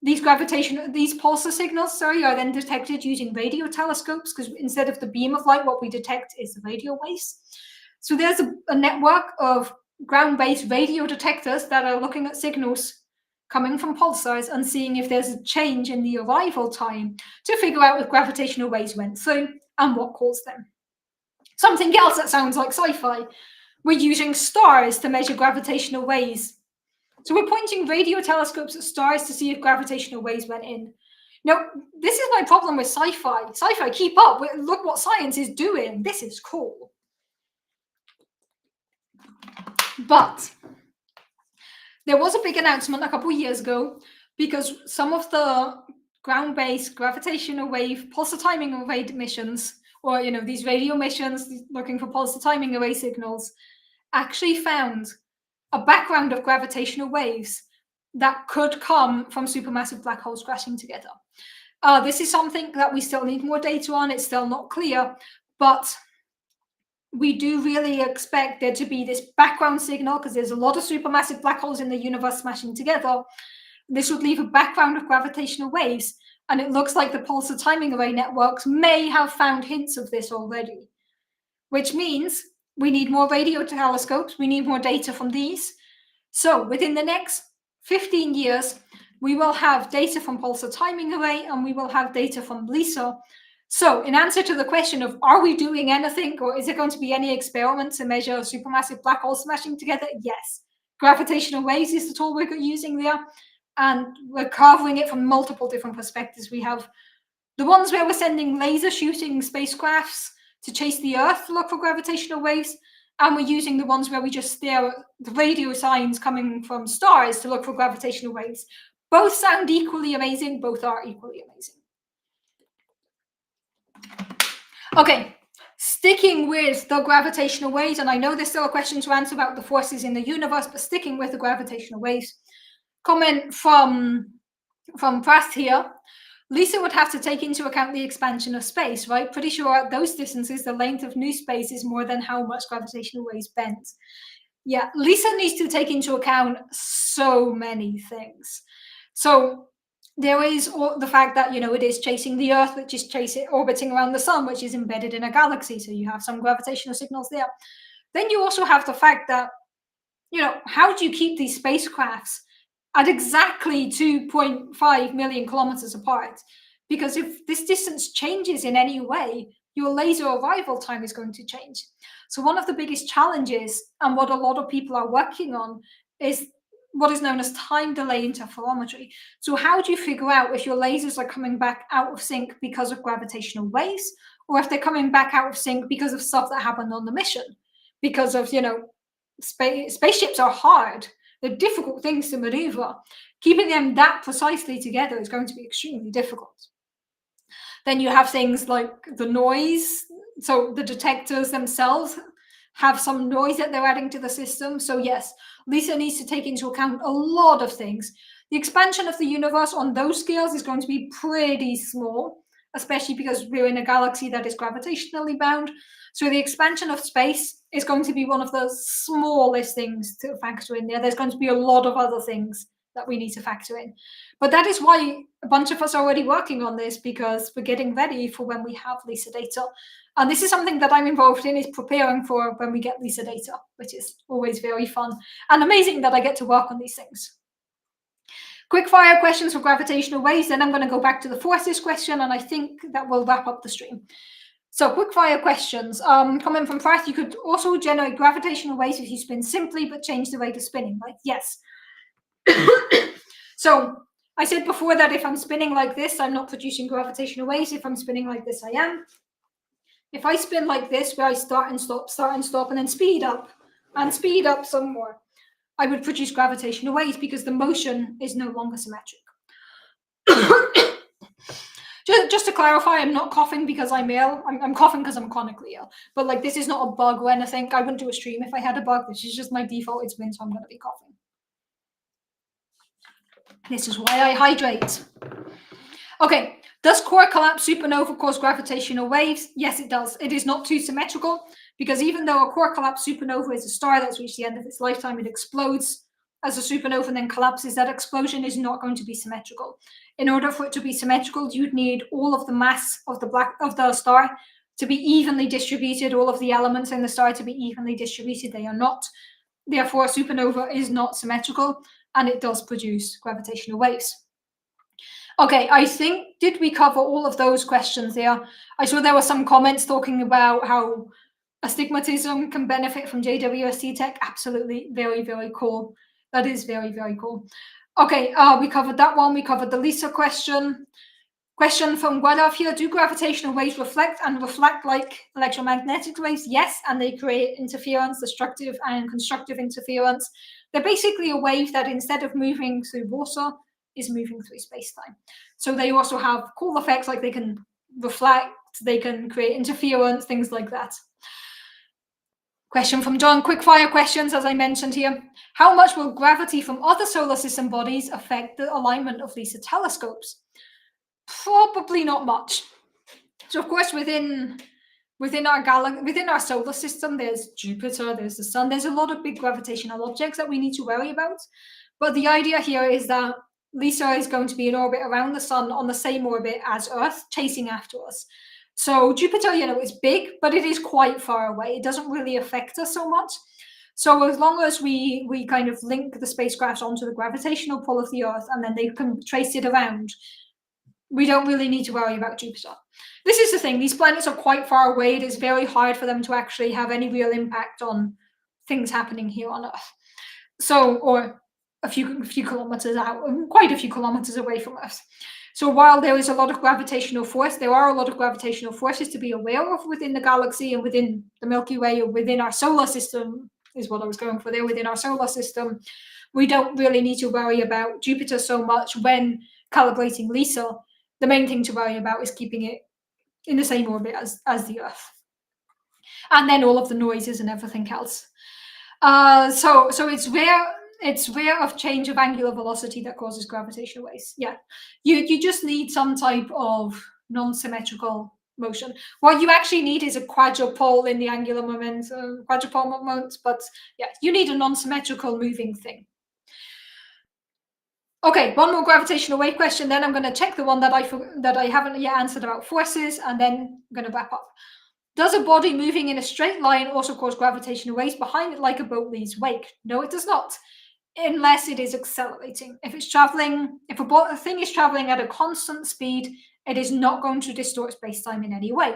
These pulsar signals, are then detected using radio telescopes, because instead of the beam of light, what we detect is the radio waves. So there's a network of ground-based radio detectors that are looking at signals coming from pulsars and seeing if there's a change in the arrival time to figure out if gravitational waves went through and what caused them. Something else that sounds like sci-fi, we're using stars to measure gravitational waves. So we're pointing radio telescopes at stars to see if gravitational waves went in. Now, this is my problem with sci-fi. Sci-fi, keep up. Look what science is doing. This is cool. But there was a big announcement a couple of years ago because some of the ground-based gravitational wave pulsar timing array missions, or these radio missions looking for pulsar timing array signals, actually found a background of gravitational waves that could come from supermassive black holes crashing together. This is something that we still need more data on. It's still not clear, but we do really expect there to be this background signal because there's a lot of supermassive black holes in the universe smashing together. This would leave a background of gravitational waves, and it looks like the pulsar timing array networks may have found hints of this already, which means we need more radio telescopes, we need more data from these. So within the next 15 years, we will have data from pulsar timing array and we will have data from LISA. So in answer to the question of are we doing anything, or is there going to be any experiment to measure supermassive black holes smashing together? Yes. Gravitational waves is the tool we're using there, and we're covering it from multiple different perspectives. We have the ones where we're sending laser shooting spacecrafts to chase the Earth to look for gravitational waves, and we're using the ones where we just stare at the radio signs coming from stars to look for gravitational waves. Both sound equally amazing, both are equally amazing. Okay, sticking with the gravitational waves, and I know there's still a question to answer about the forces in the universe, but sticking with the gravitational waves. Comment from Prast here. LISA would have to take into account the expansion of space, right? Pretty sure at those distances, the length of new space is more than how much gravitational waves bend. Yeah, LISA needs to take into account so many things. So there is the fact that, it is chasing the Earth, which is orbiting around the sun, which is embedded in a galaxy. So you have some gravitational signals there. Then you also have the fact that, how do you keep these spacecrafts at exactly 2.5 million kilometers apart? because if this distance changes in any way, your laser arrival time is going to change. So one of the biggest challenges, and what a lot of people are working on, is what is known as time delay interferometry. So how do you figure out if your lasers are coming back out of sync because of gravitational waves, or if they're coming back out of sync because of stuff that happened on the mission? Because of, spaceships are hard. They're difficult things to maneuver. Keeping them that precisely together is going to be extremely difficult. Then you have things like the noise. So the detectors themselves have some noise that they're adding to the system. So yes, LISA needs to take into account a lot of things. The expansion of the universe on those scales is going to be pretty small, especially because we're in a galaxy that is gravitationally bound. So the expansion of space is going to be one of the smallest things to factor in there. There's going to be a lot of other things that we need to factor in. But that is why a bunch of us are already working on this, because we're getting ready for when we have LISA data. And this is something that I'm involved in, is preparing for when we get LISA data, which is always very fun and amazing that I get to work on these things. Quick fire questions for gravitational waves, then I'm going to go back to the forces question, and I think that will wrap up the stream. So quick fire questions. Coming from Pratt, you could also generate gravitational waves if you spin simply but change the rate of spinning, right? Yes. So I said before that if I'm spinning like this, I'm not producing gravitational waves. If I'm spinning like this, I am. If I spin like this, where I start and stop, and then speed up some more, I would produce gravitational waves because the motion is no longer symmetric. Just to clarify, I'm not coughing because I'm ill. I'm coughing because I'm chronically ill. But like, this is not a bug or anything. I wouldn't do a stream if I had a bug. This is just my default. It's been, so I'm going to be coughing. This is why I hydrate. Okay, does core collapse supernova cause gravitational waves? Yes, it does. It is not too symmetrical, because even though a core collapse supernova is a star that's reached the end of its lifetime, it explodes as a supernova and then collapses. That explosion is not going to be symmetrical. In order for it to be symmetrical, you'd need all of the mass of the star to be evenly distributed, all of the elements in the star to be evenly distributed. They are not. Therefore, a supernova is not symmetrical, and it does produce gravitational waves. Okay, I think, did we cover all of those questions there? I saw there were some comments talking about how astigmatism can benefit from JWST tech. Absolutely, very, very cool. That is very, very cool. Okay, we covered that one. We covered the LISA question. Question from Guadav here: do gravitational waves reflect like electromagnetic waves? Yes, and they create interference, destructive and constructive interference. They're basically a wave that, instead of moving through water, is moving through space-time. So they also have cool effects, like they can reflect, they can create interference, things like that. Question from John, quick fire questions, as I mentioned here. How much will gravity from other solar system bodies affect the alignment of LISA telescopes? Probably not much. So of course, within our solar system, there's Jupiter, there's the sun, there's a lot of big gravitational objects that we need to worry about. But the idea here is that LISA is going to be in orbit around the sun, on the same orbit as Earth, chasing after us. So Jupiter, is big, but it is quite far away. It doesn't really affect us so much. So as long as we kind of link the spacecraft onto the gravitational pull of the Earth, and then they can trace it around, we don't really need to worry about Jupiter. This is the thing, these planets are quite far away. It is very hard for them to actually have any real impact on things happening here on Earth. So, or a few kilometers out, quite a few kilometers away from Earth. So while there is a lot of gravitational force, there are a lot of gravitational forces to be aware of within the galaxy and within the Milky Way, or within our solar system, is what I was going for there, within our solar system. We don't really need to worry about Jupiter so much when calibrating LISA. The main thing to worry about is keeping it in the same orbit as the Earth. And then all of the noises and everything else. So it's rare of change of angular velocity that causes gravitational waves. Yeah, you just need some type of non-symmetrical motion. What you actually need is a quadrupole in the angular momentum, quadrupole moment, but yeah, you need a non-symmetrical moving thing. Okay, one more gravitational wave question, then I'm going to check the one that I haven't yet answered about forces, and then I'm going to wrap up. Does a body moving in a straight line also cause gravitational waves behind it, like a boat leaves wake? No, it does not, unless it is accelerating. If a thing is traveling at a constant speed, it is not going to distort space-time in any way.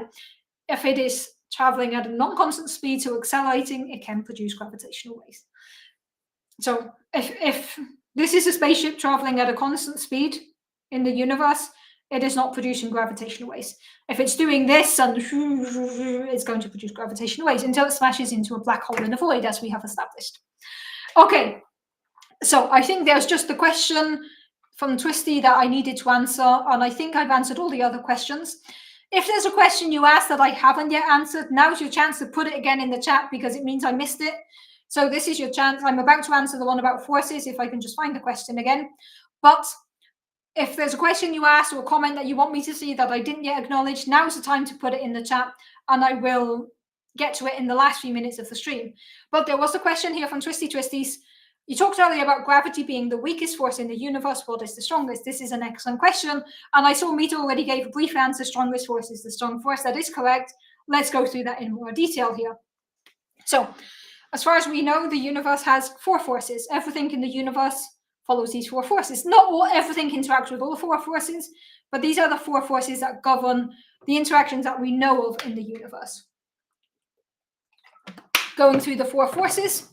If it is traveling at a non-constant speed, so accelerating, it can produce gravitational waves. So if this is a spaceship traveling at a constant speed in the universe, it is not producing gravitational waves. If it's doing this, and it's going to produce gravitational waves until it smashes into a black hole in the void, as we have established. Okay, so I think there's just the question from Twisty that I needed to answer, and I think I've answered all the other questions. If there's a question you asked that I haven't yet answered, now's your chance to put it again in the chat, because it means I missed it. So this is your chance. I'm about to answer the one about forces, if I can just find the question again. But if there's a question you asked or a comment that you want me to see that I didn't yet acknowledge, now's the time to put it in the chat, and I will get to it in the last few minutes of the stream. But there was a question here from Twisty Twisties. You talked earlier about gravity being the weakest force in the universe. What is the strongest? This is an excellent question. And I saw Mita already gave a brief answer. Strongest force is the strong force. That is correct. Let's go through that in more detail here. So, as far as we know, the universe has 4 forces. Everything in the universe follows these 4 forces. Not everything interacts with all 4 forces, but these are the 4 forces that govern the interactions that we know of in the universe. Going through the 4 forces,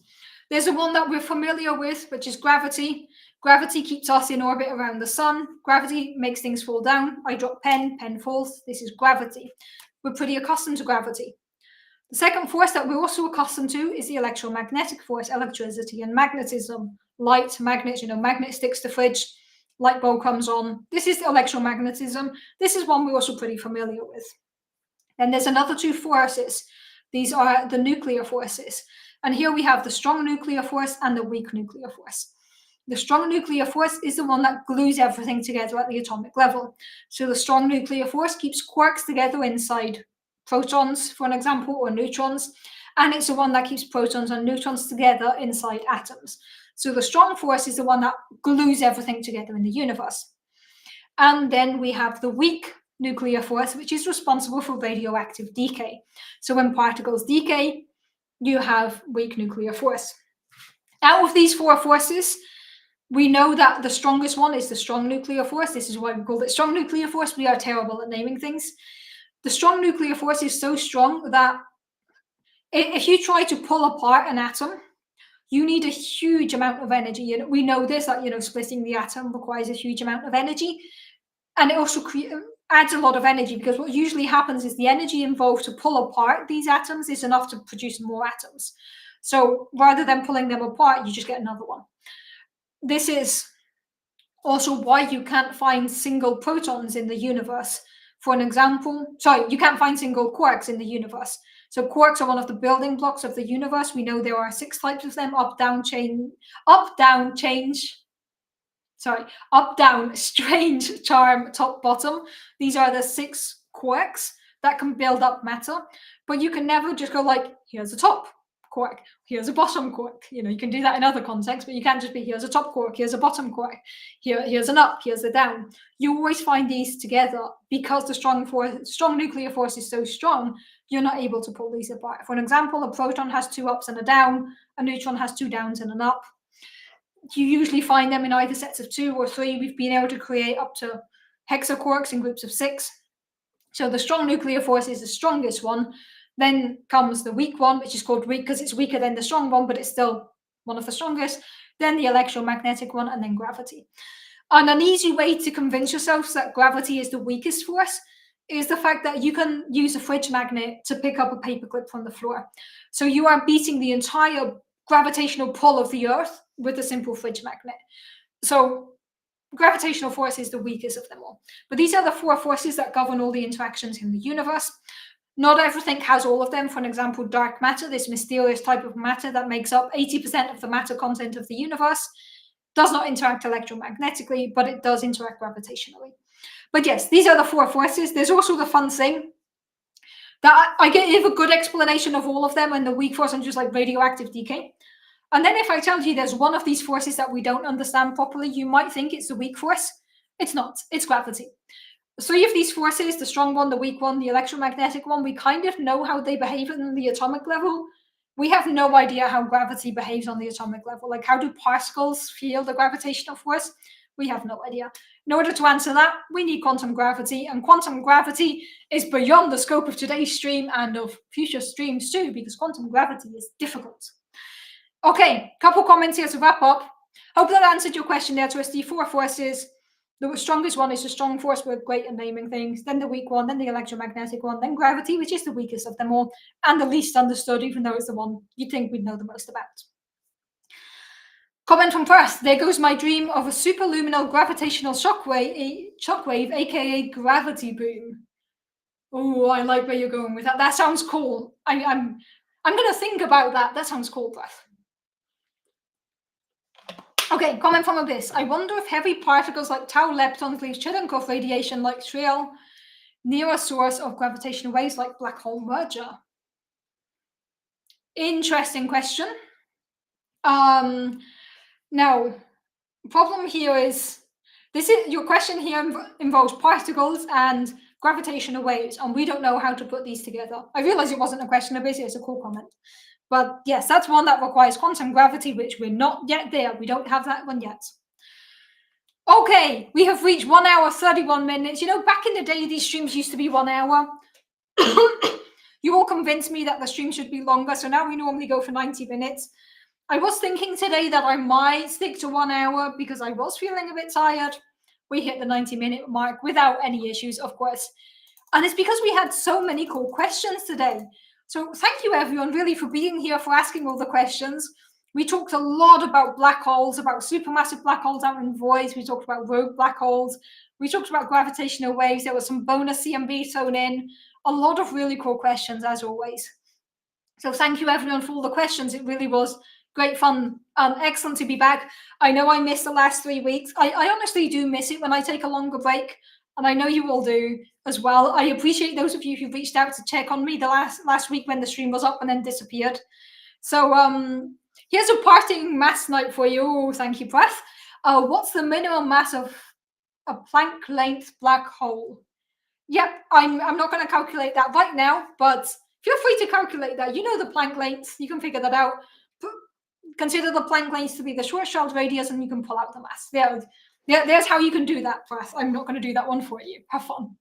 there's the one that we're familiar with, which is gravity. Gravity keeps us in orbit around the sun. Gravity makes things fall down. I drop pen falls. This is gravity. We're pretty accustomed to gravity. The second force that we're also accustomed to is the electromagnetic force, electricity and magnetism. Light, magnet, magnet sticks to fridge, light bulb comes on. This is electromagnetism. This is one we're also pretty familiar with. Then there's another 2 forces. These are the nuclear forces. And here we have the strong nuclear force and the weak nuclear force. The strong nuclear force is the one that glues everything together at the atomic level. So the strong nuclear force keeps quarks together inside protons, for an example, or neutrons. And it's the one that keeps protons and neutrons together inside atoms. So the strong force is the one that glues everything together in the universe. And then we have the weak nuclear force, which is responsible for radioactive decay. So when particles decay, you have weak nuclear force. Out of these 4 forces, we know that the strongest one is the strong nuclear force. This is why we call it strong nuclear force. We are terrible at naming things. The strong nuclear force is so strong that if you try to pull apart an atom, you need a huge amount of energy. We know this, that splitting the atom requires a huge amount of energy. And it also adds a lot of energy, because what usually happens is the energy involved to pull apart these atoms is enough to produce more atoms. So rather than pulling them apart, you just get another one. This is also why you can't find single protons in the universe. For an example, you can't find single quarks in the universe. So quarks are one of the building blocks of the universe. We know there are 6 types of them: up, down, strange, charm, top, bottom. These are the 6 quarks that can build up matter. But you can never just go like, here's a top quark, here's a bottom quark. You can do that in other contexts, but you can't just be, here's a top quark, here's a bottom quark, here's an up, here's a down. You always find these together, because the strong nuclear force is so strong, you're not able to pull these apart. For an example, a proton has 2 ups and a down, a neutron has 2 downs and an up. You usually find them in either sets of 2 or 3. We've been able to create up to hexaquarks in groups of 6. So the strong nuclear force is the strongest one. Then comes the weak one, which is called weak because it's weaker than the strong one, but it's still one of the strongest. Then the electromagnetic one, and then gravity. And an easy way to convince yourselves that gravity is the weakest force is the fact that you can use a fridge magnet to pick up a paperclip from the floor. So you are beating the entire gravitational pull of the Earth with a simple fridge magnet. So gravitational force is the weakest of them all. But these are the 4 forces that govern all the interactions in the universe. Not everything has all of them. For an example, dark matter, this mysterious type of matter that makes up 80% of the matter content of the universe, does not interact electromagnetically, but it does interact gravitationally. But yes, these are the 4 forces. There's also the fun thing that I give a good explanation of all of them, and the weak force and just like radioactive decay. And then if I tell you there's one of these forces that we don't understand properly, you might think it's the weak force. It's not. It's gravity. 3 of these forces, the strong one, the weak one, the electromagnetic one, we kind of know how they behave on the atomic level. We have no idea how gravity behaves on the atomic level. Like, how do particles feel the gravitational force? We have no idea. In order to answer that, we need quantum gravity, and quantum gravity is beyond the scope of today's stream and of future streams too, because quantum gravity is difficult. Okay, couple comments here to wrap up. Hope that answered your question there, Twisty. 4 forces. The strongest one is the strong force. We're great at naming things. Then the weak one, then the electromagnetic one, then gravity, which is the weakest of them all, and the least understood, even though it's the one you'd think we'd know the most about. Comment from Perth. There goes my dream of a superluminal gravitational shockwave, aka gravity boom. Oh, I like where you're going with that. That sounds cool. I'm gonna think about that. That sounds cool, Perth. Okay, comment from Abyss. I wonder if heavy particles like tau leptons leave Cherenkov radiation like trail near a source of gravitational waves like black hole merger. Interesting question. Now, problem here is your question here involves particles and gravitational waves, and we don't know how to put these together. I realize it wasn't a question, Abyss, it's a cool comment. But yes, that's one that requires quantum gravity, which we're not yet there. We don't have that one yet. Okay, we have reached 1 hour, 31 minutes. You know, back in the day, these streams used to be 1 hour. You all convinced me that the stream should be longer, so now we normally go for 90 minutes. I was thinking today that I might stick to 1 hour because I was feeling a bit tired. We hit the 90-minute mark without any issues, of course. And it's because we had so many cool questions today. So thank you, everyone, really, for being here, for asking all the questions. We talked a lot about black holes, about supermassive black holes out in voids. We talked about rogue black holes. We talked about gravitational waves. There was some bonus CMB thrown in. A lot of really cool questions, as always. So thank you, everyone, for all the questions. It really was great fun and excellent to be back. I know I missed the last 3 weeks. I honestly do miss it when I take a longer break, and I know you all do as well. I appreciate those of you who reached out to check on me the last week when the stream was up and then disappeared. So here's a parting mass note for you. Oh, thank you, Breath. What's the minimum mass of a Planck length black hole? Yep, I'm not going to calculate that right now, but feel free to calculate that. You know the Planck length. You can figure that out. Consider the Planck length to be the Schwarzschild radius, and you can pull out the mass. There's how you can do that, Breath. I'm not going to do that one for you. Have fun.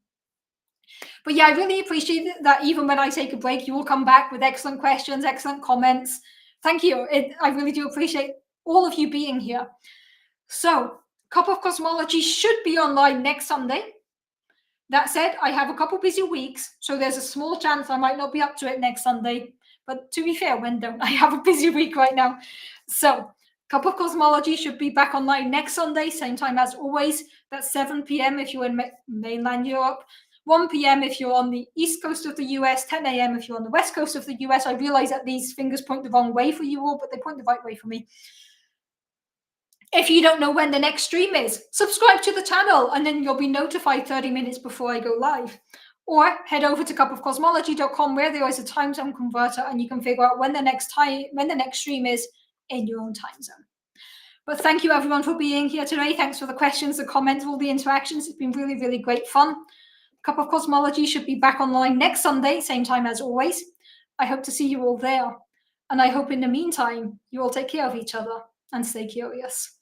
But yeah, I really appreciate that even when I take a break, you will come back with excellent questions, excellent comments. Thank you. I really do appreciate all of you being here. So, Cup of Cosmology should be online next Sunday. That said, I have a couple busy weeks, so there's a small chance I might not be up to it next Sunday. But to be fair, when don't I have a busy week right now? So, Cup of Cosmology should be back online next Sunday, same time as always. That's 7 p.m. if you're in mainland Europe, 1 p.m. if you're on the east coast of the US, 10 a.m. if you're on the west coast of the US. I realize that these fingers point the wrong way for you all, but they point the right way for me. If you don't know when the next stream is, subscribe to the channel and then you'll be notified 30 minutes before I go live. Or head over to cupofcosmology.com where there is a time zone converter and you can figure out when the next stream is in your own time zone. But thank you everyone for being here today. Thanks for the questions, the comments, all the interactions. It's been really, really great fun. Cup of Cosmology should be back online next Sunday, same time as always. I hope to see you all there. And I hope in the meantime, you all take care of each other and stay curious.